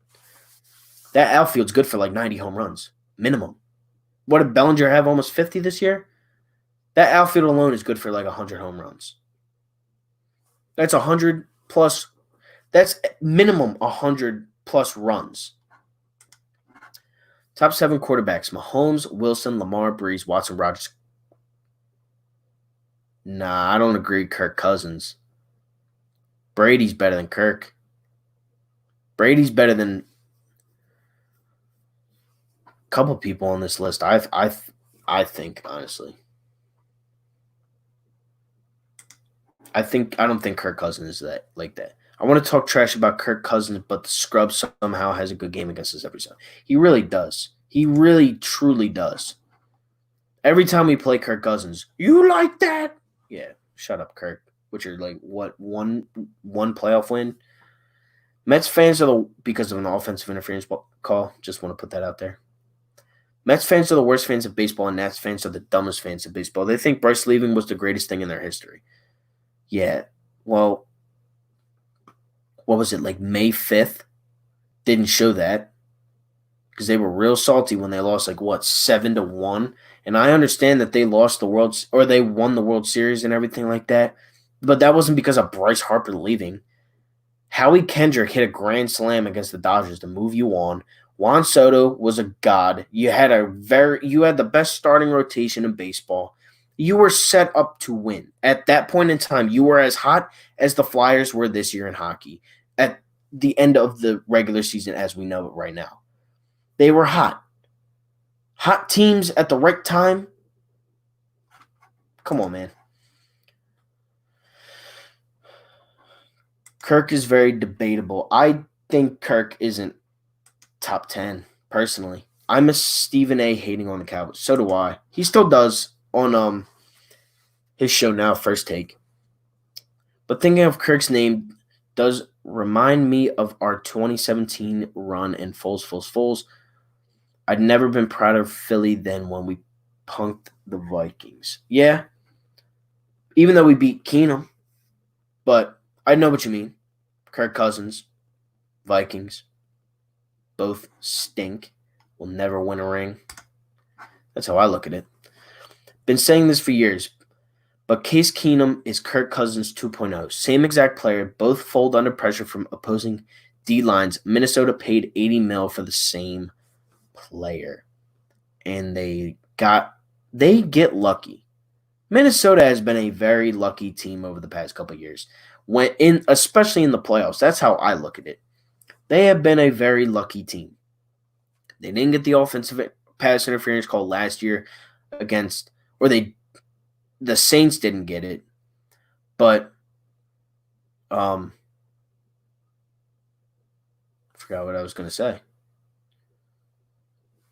That outfield's good for like 90 home runs, minimum. What did Bellinger have, almost 50 this year? That outfield alone is good for like 100 home runs. That's 100 plus. That's minimum 100 plus runs. Top 7 quarterbacks: Mahomes, Wilson, Lamar, Breeze, Watson, Rodgers. Nah, I don't agree. Kirk Cousins. Brady's better than Kirk. Brady's better than a couple people on this list. I think, honestly. I don't think Kirk Cousins is like that. I want to talk trash about Kirk Cousins, but the scrub somehow has a good game against us every time. He really does. He really, truly does. Every time we play Kirk Cousins, you like that? Yeah, shut up, Kirk. which are like one playoff win. Mets fans are because of an offensive interference call. Just want to put that out there. Mets fans are the worst fans of baseball, and Nats fans are the dumbest fans of baseball. They think Bryce leaving was the greatest thing in their history. Yeah, well, what was it, like May 5th? Didn't show that because they were real salty when they lost 7-1. And I understand that they lost they won the World Series and everything like that, but that wasn't because of Bryce Harper leaving. Howie Kendrick hit a grand slam against the Dodgers to move you on. Juan Soto was a god. You had the best starting rotation in baseball. You were set up to win. At that point in time, you were as hot as the Flyers were this year in hockey at the end of the regular season as we know it right now. They were hot. Hot teams at the right time. Come on, man. Kirk is very debatable. I think Kirk isn't top 10, personally. I'm a Stephen A. hating on the Cowboys. So do I. He still does on his show now, First Take. But thinking of Kirk's name does remind me of our 2017 run in Foles. I'd never been prouder of Philly than when we punked the Vikings. Yeah, even though we beat Keenum. But I know what you mean. Kirk Cousins, Vikings, both stink. Will never win a ring. That's how I look at it. Been saying this for years, but Case Keenum is Kirk Cousins 2.0. Same exact player, both fold under pressure from opposing D-lines. Minnesota paid $80 million for the same player. And they get lucky. Minnesota has been a very lucky team over the past couple of years. Especially in the playoffs. That's how I look at it. They have been a very lucky team. They didn't get the offensive pass interference call last year the Saints didn't get it, but I forgot what I was going to say.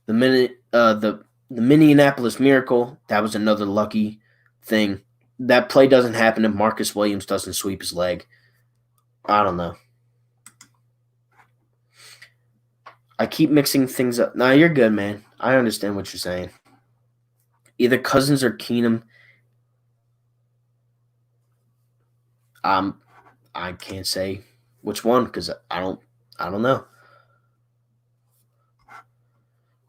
The Minneapolis Miracle, that was another lucky thing. That play doesn't happen if Marcus Williams doesn't sweep his leg. I don't know. I keep mixing things up. Nah, you're good, man. I understand what you're saying. Either Cousins or Keenum. I can't say which one because I don't know.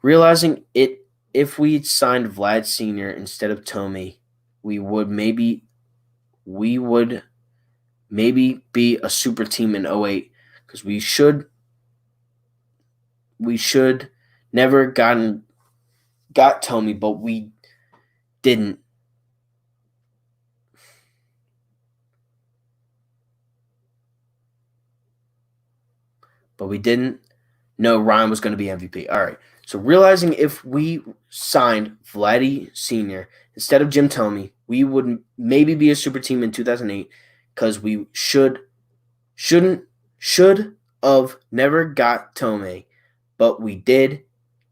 Realizing if we'd signed Vlad Sr. instead of Tomey, we would maybe be a super team in 08 because we should never got Tomey, but we didn't. know Ryan was going to be MVP. All right. So realizing if we signed Vladdy Sr. instead of Jim Tomey, we would maybe be a super team in 2008 because we should have never got Tomey, but we didn't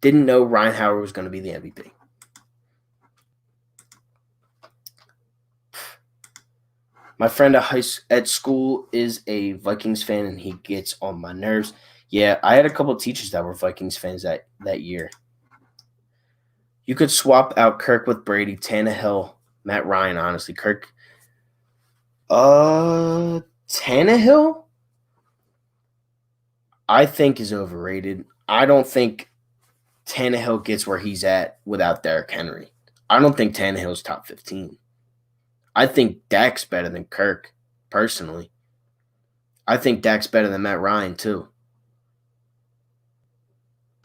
know Ryan Howard was going to be the MVP. My friend at school is a Vikings fan, and he gets on my nerves. Yeah, I had a couple of teachers that were Vikings fans that year. You could swap out Kirk with Brady, Tannehill, Matt Ryan, honestly. Kirk. Tannehill, I think is overrated. I don't think Tannehill gets where he's at without Derrick Henry. I don't think Tannehill's top 15. I think Dak's better than Kirk, personally. I think Dak's better than Matt Ryan, too.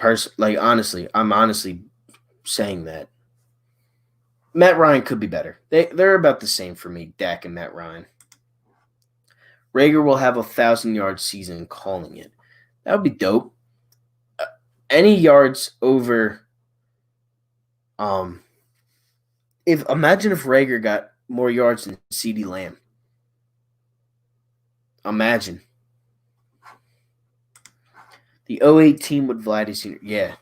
Honestly, I'm honestly saying that. Matt Ryan could be better. They're about the same for me, Dak and Matt Ryan. Rager will have a 1,000-yard season, calling it. That would be dope. Any yards over imagine if Rager got more yards than CeeDee Lamb. Imagine. The 08 team with Vladdy Sr. Yeah.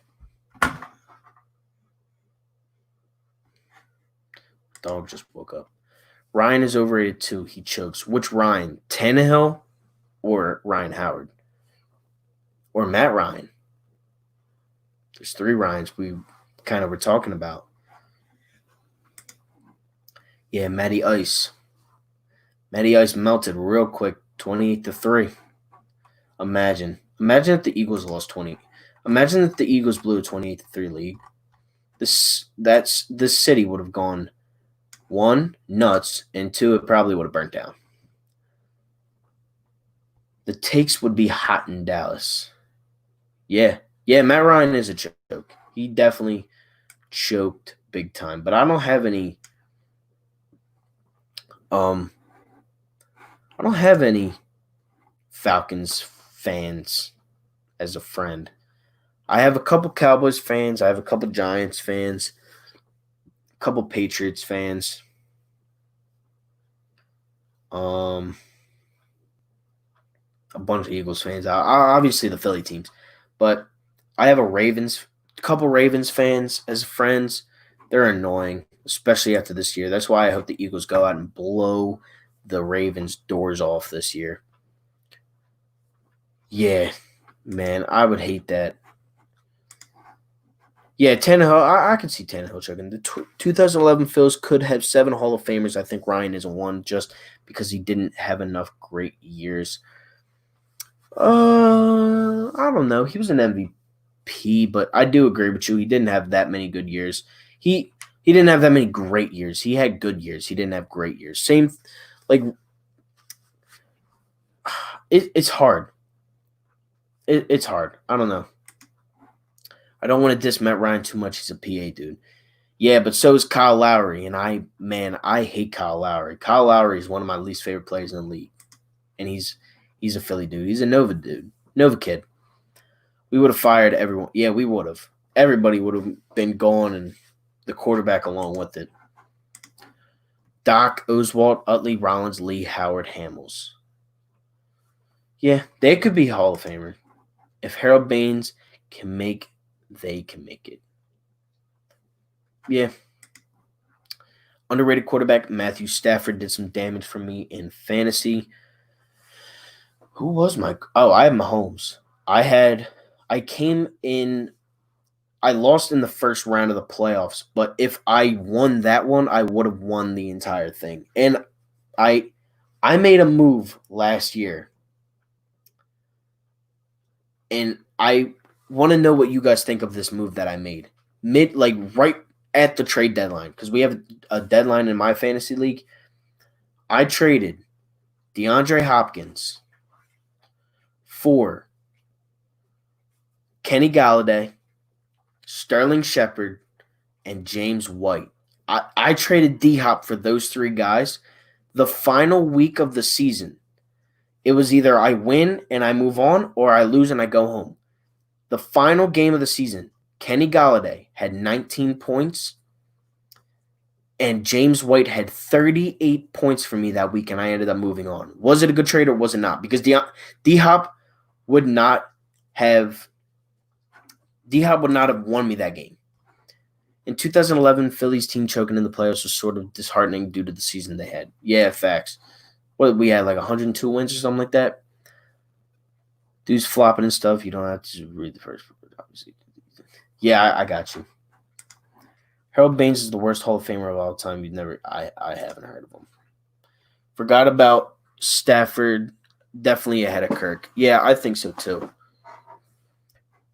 Dog just woke up. Ryan is overrated too. He chokes. Which Ryan? Tannehill or Ryan Howard? Or Matt Ryan? There's 3 Ryans we kind of were talking about. Yeah, Matty Ice. Matty Ice melted real quick, 28-3. Imagine if the Eagles lost 20. Imagine if the Eagles blew a 28-3 lead. This city would have gone 1, nuts, and 2, it probably would have burnt down. The takes would be hot in Dallas. Yeah, Matt Ryan is a joke. He definitely choked big time. But I don't have any Falcons fans as a friend. I have a couple Cowboys fans. I have a couple Giants fans. A couple Patriots fans. A bunch of Eagles fans. Obviously the Philly teams. But I have a couple Ravens fans as friends. They're annoying, especially after this year. That's why I hope the Eagles go out and blow the Ravens' doors off this year. Yeah, man, I would hate that. Yeah, Tannehill, I could see Tannehill choking. The 2011 Phils could have 7 Hall of Famers. I think Ryan isn't one just because he didn't have enough great years. I don't know. He was an MVP, but I do agree with you. He didn't have that many good years. He didn't have that many great years. He had good years. He didn't have great years. Same, like, it's hard. It's hard. I don't know. I don't want to diss Matt Ryan too much. He's a PA dude. Yeah, but so is Kyle Lowry, and I hate Kyle Lowry. Kyle Lowry is one of my least favorite players in the league, and he's a Philly dude. He's a Nova dude, Nova kid. We would have fired everyone. Yeah, we would have. Everybody would have been gone, and the quarterback along with it. Doc, Oswalt, Utley, Rollins, Lee, Howard, Hamels. Yeah, they could be Hall of Famer. If Harold Baines can make, they can make it. Yeah. Underrated quarterback Matthew Stafford did some damage for me in fantasy. Who was my? Oh, I have Mahomes. I came in. I lost in the first round of the playoffs, but if I won that one, I would have won the entire thing. And I made a move last year, and I want to know what you guys think of this move that I made. Right at the trade deadline, because we have a deadline in my fantasy league. I traded DeAndre Hopkins for Kenny Galladay, Sterling Shepard, and James White. I traded D-Hop for those 3 guys. The final week of the season, it was either I win and I move on or I lose and I go home. The final game of the season, Kenny Galladay had 19 points, and James White had 38 points for me that week, and I ended up moving on. Was it a good trade or was it not? Because D-Hop would not have won me that game. In 2011, Phillies team choking in the playoffs was sort of disheartening due to the season they had. Yeah, facts. We had like 102 wins or something like that. Dudes flopping and stuff. You don't have to read the first word, obviously. Yeah, I got you. Harold Baines is the worst Hall of Famer of all time. I haven't heard of him. Forgot about Stafford. Definitely ahead of Kirk. Yeah, I think so too.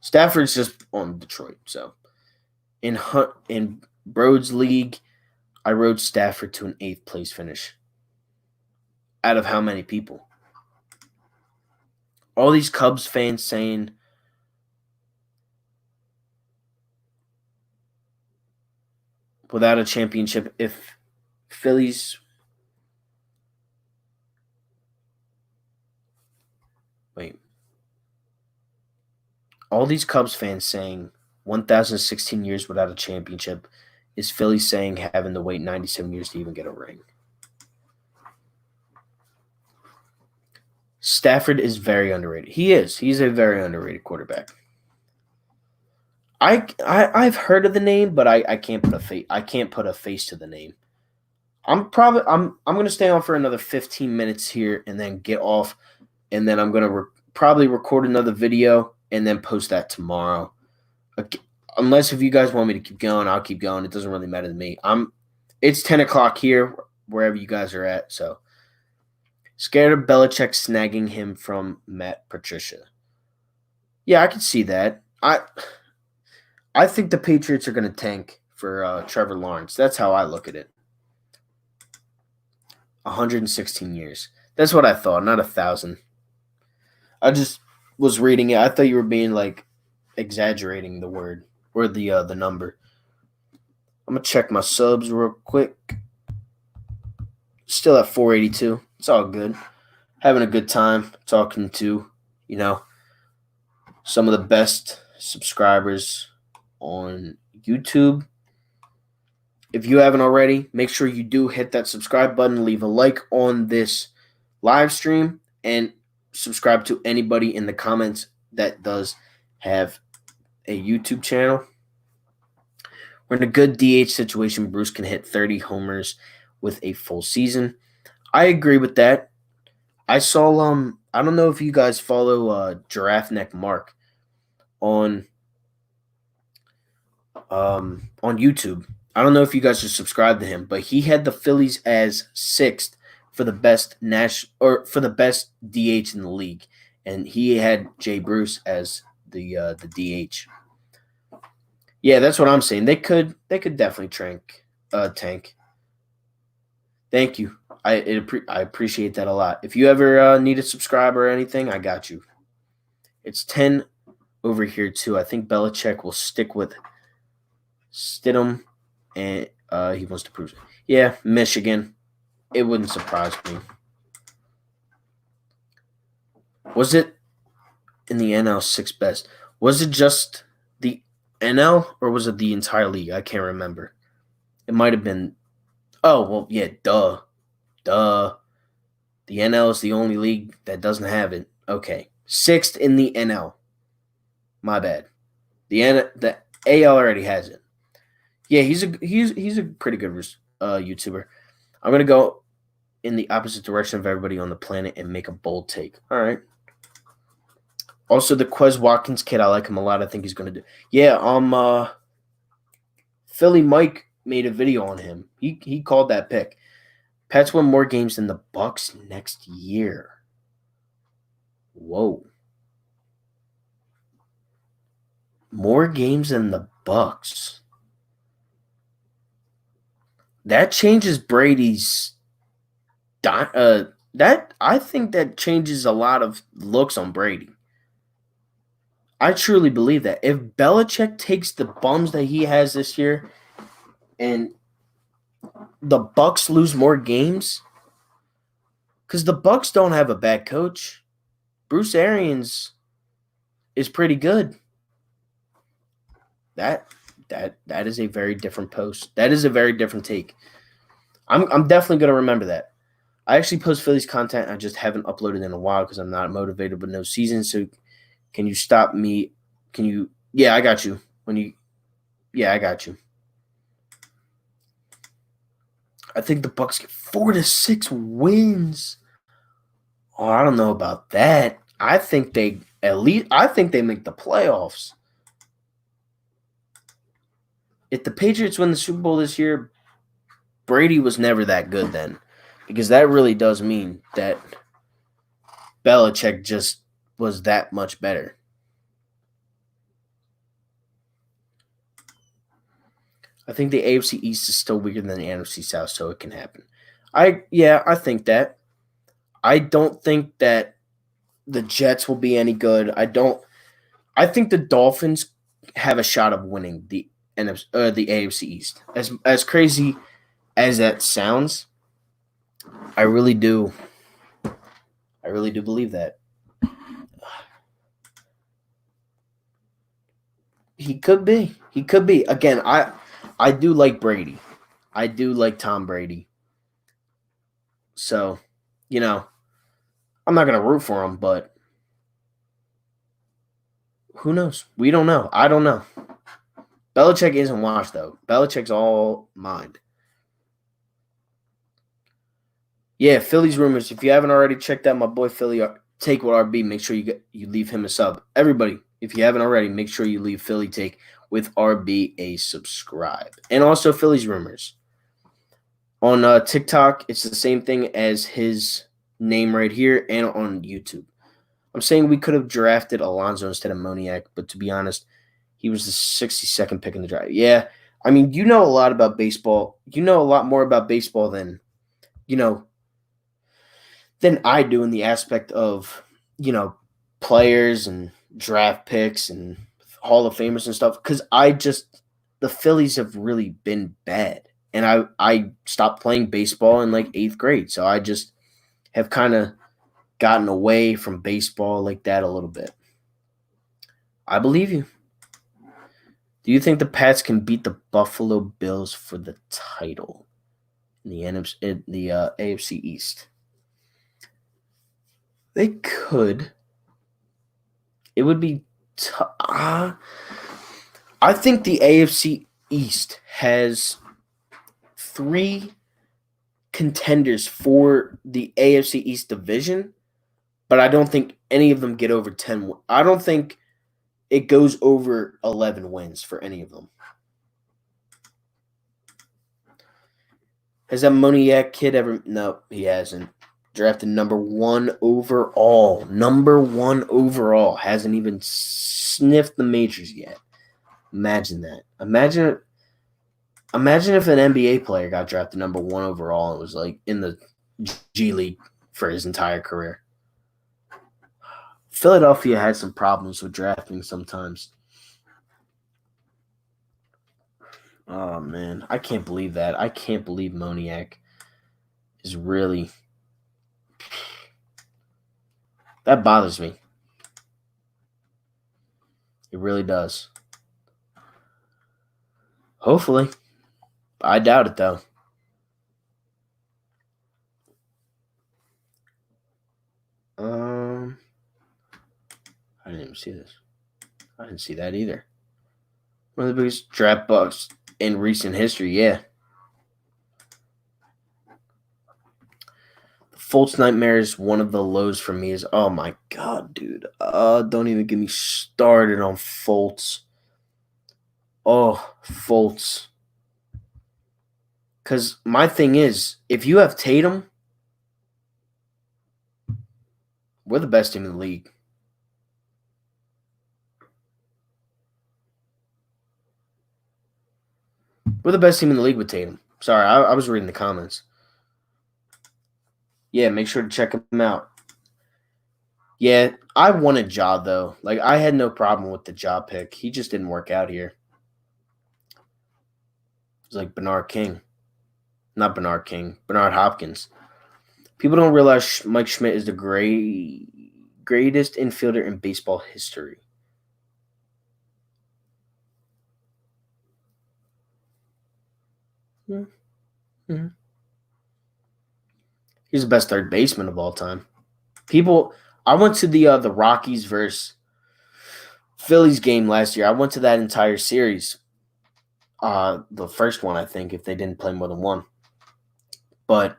Stafford's just on Detroit. So in Broad's league, I rode Stafford to an 8th place finish. Out of how many people? All these Cubs fans saying without a championship, if Phillies all these Cubs fans saying 1,016 years without a championship is Philly saying having to wait 97 years to even get a ring. Stafford is very underrated. He is. He's a very underrated quarterback. I've heard of the name, but I can't put a face. I can't put a face to the name. I'm gonna stay on for another 15 minutes here and then get off, and then I'm gonna probably record another video and then post that tomorrow. Okay, unless if you guys want me to keep going, I'll keep going. It doesn't really matter to me. It's 10 o'clock here wherever you guys are at. So scared of Belichick snagging him from Matt Patricia. Yeah, I can see that. I think the Patriots are gonna tank for Trevor Lawrence. That's how I look at it. 116 years. That's what I thought, not 1,000. I just was reading it. I thought you were being like exaggerating the word or the number. I'm gonna check my subs real quick. Still at 482. It's all good. Having a good time talking to, some of the best subscribers on YouTube. If you haven't already, make sure you do hit that subscribe button, leave a like on this live stream, and subscribe to anybody in the comments that does have a YouTube channel. We're in a good DH situation. Bruce can hit 30 homers with a full season. I agree with that. I saw I don't know if you guys follow Giraffe Neck Mark on YouTube. I don't know if you guys are subscribed to him, but he had the Phillies as 6th for the best for the best DH in the league, and he had Jay Bruce as the DH. Yeah, that's what I'm saying. They could definitely tank. Thank you. I appreciate that a lot. If you ever need a subscriber or anything, I got you. It's 10 over here too. I think Belichick will stick with Stidham, and he wants to prove it. Yeah, Michigan. It wouldn't surprise me. Was it in the NL 6th best? Was it just the NL or was it the entire league? I can't remember. It might have been. Oh, well, yeah, duh. The NL is the only league that doesn't have it. Okay. 6th in the NL. My bad. The AL already has it. Yeah, he's a pretty good YouTuber. I'm gonna go in the opposite direction of everybody on the planet and make a bold take. All right. Also, the Quez Watkins kid, I like him a lot. I think he's gonna do. Yeah. Philly Mike made a video on him. He called that pick. Pats win more games than the Bucks next year. Whoa. More games than the Bucks. That changes Brady's. I think that changes a lot of looks on Brady. I truly believe that. If Belichick takes the bums that he has this year and the Bucks lose more games, because the Bucks don't have a bad coach. Bruce Arians is pretty good. That is a very different post. That is a very different take. I'm definitely gonna remember that. I actually post Phillies content. I just haven't uploaded in a while because I'm not motivated with no season. So can you stop me? Can you? Yeah, I got you. Yeah, I got you. I think the Bucks get 4 to 6 wins. Oh, I don't know about that. I think they make the playoffs. If the Patriots win the Super Bowl this year, Brady was never that good then, because that really does mean that Belichick just was that much better. I think the AFC East is still weaker than the NFC South, so it can happen. I think that. I don't think that the Jets will be any good. I think the Dolphins have a shot of winning the AFC East. As crazy as that sounds, I really do believe that. He could be. Again, I do like Brady. I do like Tom Brady. So, I'm not going to root for him, but who knows? We don't know. I don't know. Belichick isn't washed, though. Belichick's all mind. Yeah, Phillies Rumors. If you haven't already checked out my boy Philly Take with RB, make sure you leave him a sub. Everybody, if you haven't already, make sure you leave Philly Take with RB a subscribe. And also Phillies Rumors. On TikTok, it's the same thing as his name right here, and on YouTube. I'm saying we could have drafted Alonso instead of Moniak, but to be honest, he was the 62nd pick in the draft. Yeah, I mean, you know a lot about baseball. You know a lot more about baseball than, you know, than I do in the aspect of, players and draft picks and Hall of Famers and stuff. Because the Phillies have really been bad. And I stopped playing baseball in like 8th grade. So I just have kind of gotten away from baseball like that a little bit. I believe you. Do you think the Pats can beat the Buffalo Bills for the title in the AFC East? They could. It would be I think the AFC East has 3 contenders for the AFC East division, but I don't think any of them get over 10. I don't think it goes over 11 wins for any of them. Has that Moniak kid ever? No, he hasn't. Drafted number 1 overall. Number 1 overall. Hasn't even sniffed the majors yet. Imagine that. Imagine if an NBA player got drafted number 1 overall and was like in the G League for his entire career. Philadelphia had some problems with drafting sometimes. Oh, man. I can't believe that. I can't believe Moniak is really... That bothers me. It really does. Hopefully. I doubt it, though. I didn't even see this. I didn't see that either. One of the biggest draft busts in recent history, yeah. The Fultz nightmare is one of the lows for me. Oh my god, dude. Don't even get me started on Fultz. Oh, Fultz. Because my thing is, if you have Tatum, we're the best team in the league. We're the best team in the league with Tatum. Sorry, I was reading the comments. Yeah, make sure to check him out. Yeah, I wanted Ja, though. Like, I had no problem with the Ja pick. He just didn't work out here. It's like Bernard King. Not Bernard King. Bernard Hopkins. People don't realize Mike Schmidt is the greatest infielder in baseball history. Mm-hmm. He's the best third baseman of all time. I went to the Rockies versus Phillies game last year. I went to that entire series. The first one, I think, if they didn't play more than one. But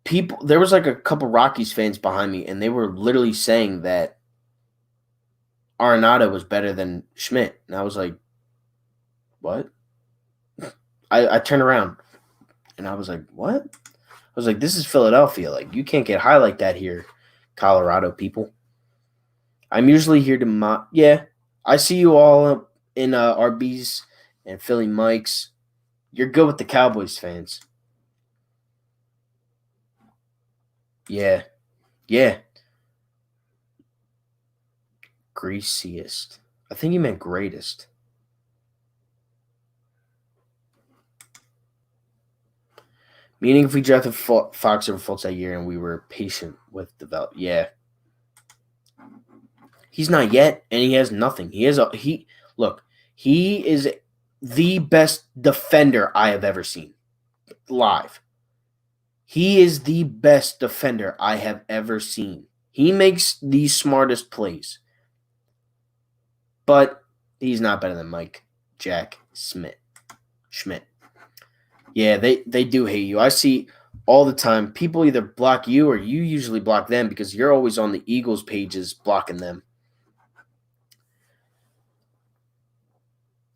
there was like a couple Rockies fans behind me, and they were literally saying that Arenado was better than Schmidt. And I was like, what? I turned around, and I was like, what? I was like, this is Philadelphia. Like, you can't get high like that here, Colorado people. I'm usually here to yeah, I see you all in RBs and Philly Mikes. You're good with the Cowboys fans. Yeah. Yeah. Greasiest. I think you meant greatest. Meaning if we drafted Fox over Fultz that year and we were patient with development. Yeah. He's not yet, and he has nothing. He is the best defender I have ever seen live. He is the best defender I have ever seen. He makes the smartest plays. But he's not better than Mike Jack Schmidt. Yeah, they do hate you. I see all the time. People either block you or you usually block them because you're always on the Eagles pages blocking them.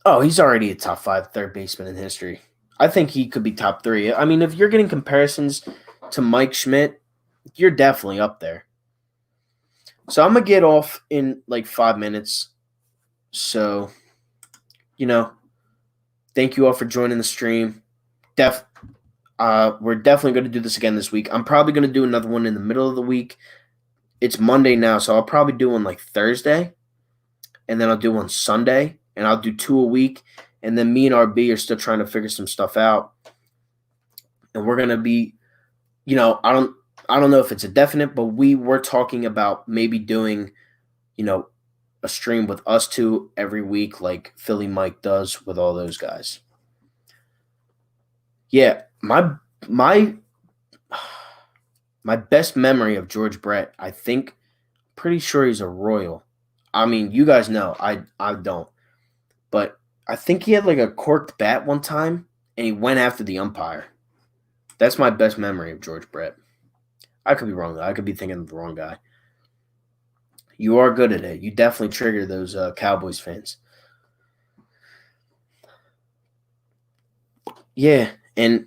Oh, he's already a top 5 third baseman in history. I think he could be top 3. I mean, if you're getting comparisons to Mike Schmidt, you're definitely up there. So I'm going to get off in like 5 minutes. So, thank you all for joining the stream. We're definitely going to do this again this week. I'm probably going to do another one in the middle of the week. It's Monday now, so I'll probably do one like Thursday, and then I'll do one Sunday, and I'll do 2 a week. And then me and RB are still trying to figure some stuff out. And we're going to be, I don't know if it's a definite, but we're talking about maybe doing, a stream with us two every week like Philly Mike does with all those guys. Yeah, my best memory of George Brett, I think, pretty sure he's a Royal. I mean, you guys know, I don't. But I think he had like a corked bat one time, and he went after the umpire. That's my best memory of George Brett. I could be wrong, though. I could be thinking of the wrong guy. You are good at it. You definitely trigger those Cowboys fans. Yeah, and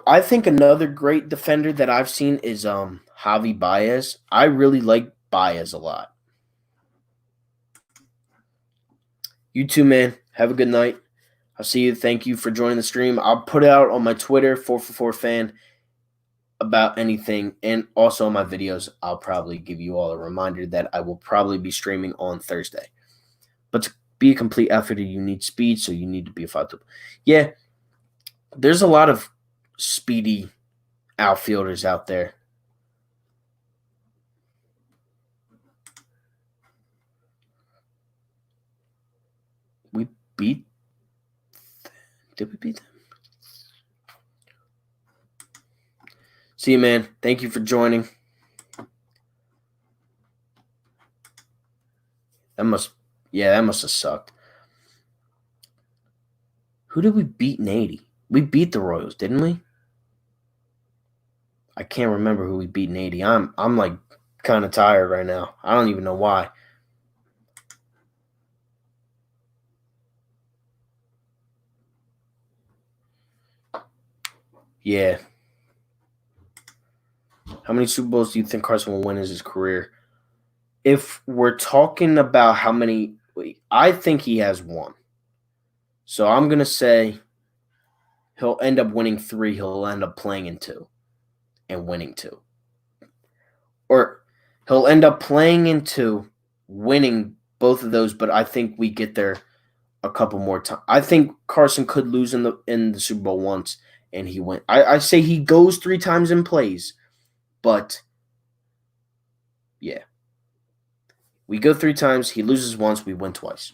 I think another great defender that I've seen is Javi Baez. I really like Baez a lot. You too, man. Have a good night. I'll see you. Thank you for joining the stream. I'll put it out on my Twitter, 444fan, about anything. And also on my videos, I'll probably give you all a reminder that I will probably be streaming on Thursday. But to be a complete athlete, you need speed, so you need to be a 5-tool. Yeah, there's a lot of speedy outfielders out there. Did we beat them? See you, man. Thank you for joining. That must have sucked. Who did we beat in 80? We beat the Royals, didn't we? I can't remember who we beat in 80. I'm like kind of tired right now. I don't even know why. Yeah. How many Super Bowls do you think Carson will win in his career? If we're talking about how many, I think he has 1. So I'm going to say he'll end up winning 3. He'll end up playing in 2 and winning 2. Or he'll end up playing in 2, winning both of those, but I think we get there a couple more times. I think Carson could lose in the Super Bowl once, and he went. I say he goes 3 times and plays, but yeah. We go 3 times, he loses once, we win twice.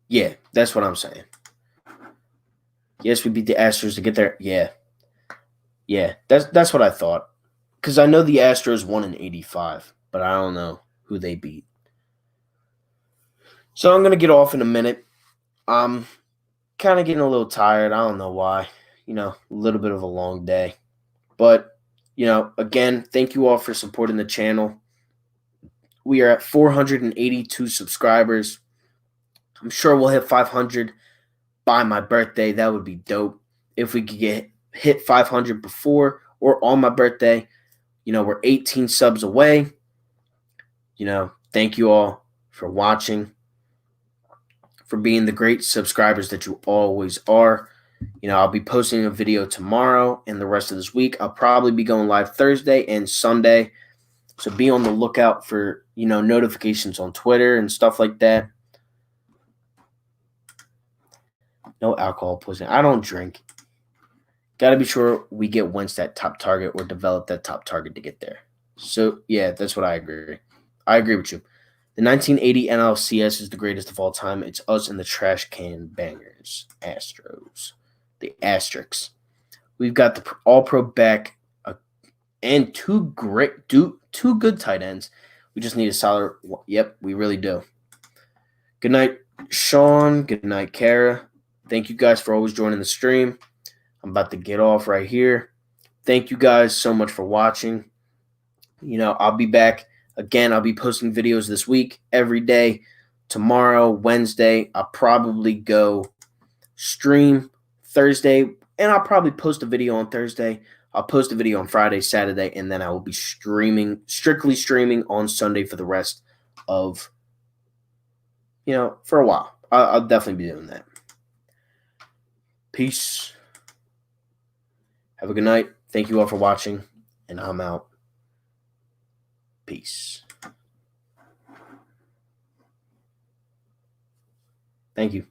Yeah, that's what I'm saying. Yes, we beat the Astros to get there. Yeah. Yeah, that's what I thought. Because I know the Astros won in 85, but I don't know who they beat. So I'm going to get off in a minute. I'm kind of getting a little tired. I don't know why. A little bit of a long day. But, again, thank you all for supporting the channel. We are at 482 subscribers. I'm sure we'll hit 500 by my birthday. That would be dope. If we could hit 500 before or on my birthday, we're 18 subs away. Thank you all for watching, for being the great subscribers that you always are. I'll be posting a video tomorrow and the rest of this week. I'll probably be going live Thursday and Sunday. So be on the lookout for, notifications on Twitter and stuff like that. No alcohol poisoning. I don't drink. Got to be sure we get Wentz that top target or develop that top target to get there. So, yeah, that's what I agree. I agree with you. The 1980 NLCS is the greatest of all time. It's us and the trash can bangers. Astros. The Asterix. We've got the all-pro back and 2 good tight ends. We just need a solid – yep, we really do. Good night, Sean. Good night, Kara. Thank you guys for always joining the stream. I'm about to get off right here. Thank you guys so much for watching. I'll be back again. I'll be posting videos this week every day. Tomorrow, Wednesday, I'll probably go stream Thursday, and I'll probably post a video on Thursday. I'll post a video on Friday, Saturday, and then I will be strictly streaming on Sunday for the rest of, for a while. I'll definitely be doing that. Peace. Have a good night. Thank you all for watching, and I'm out. Peace. Thank you.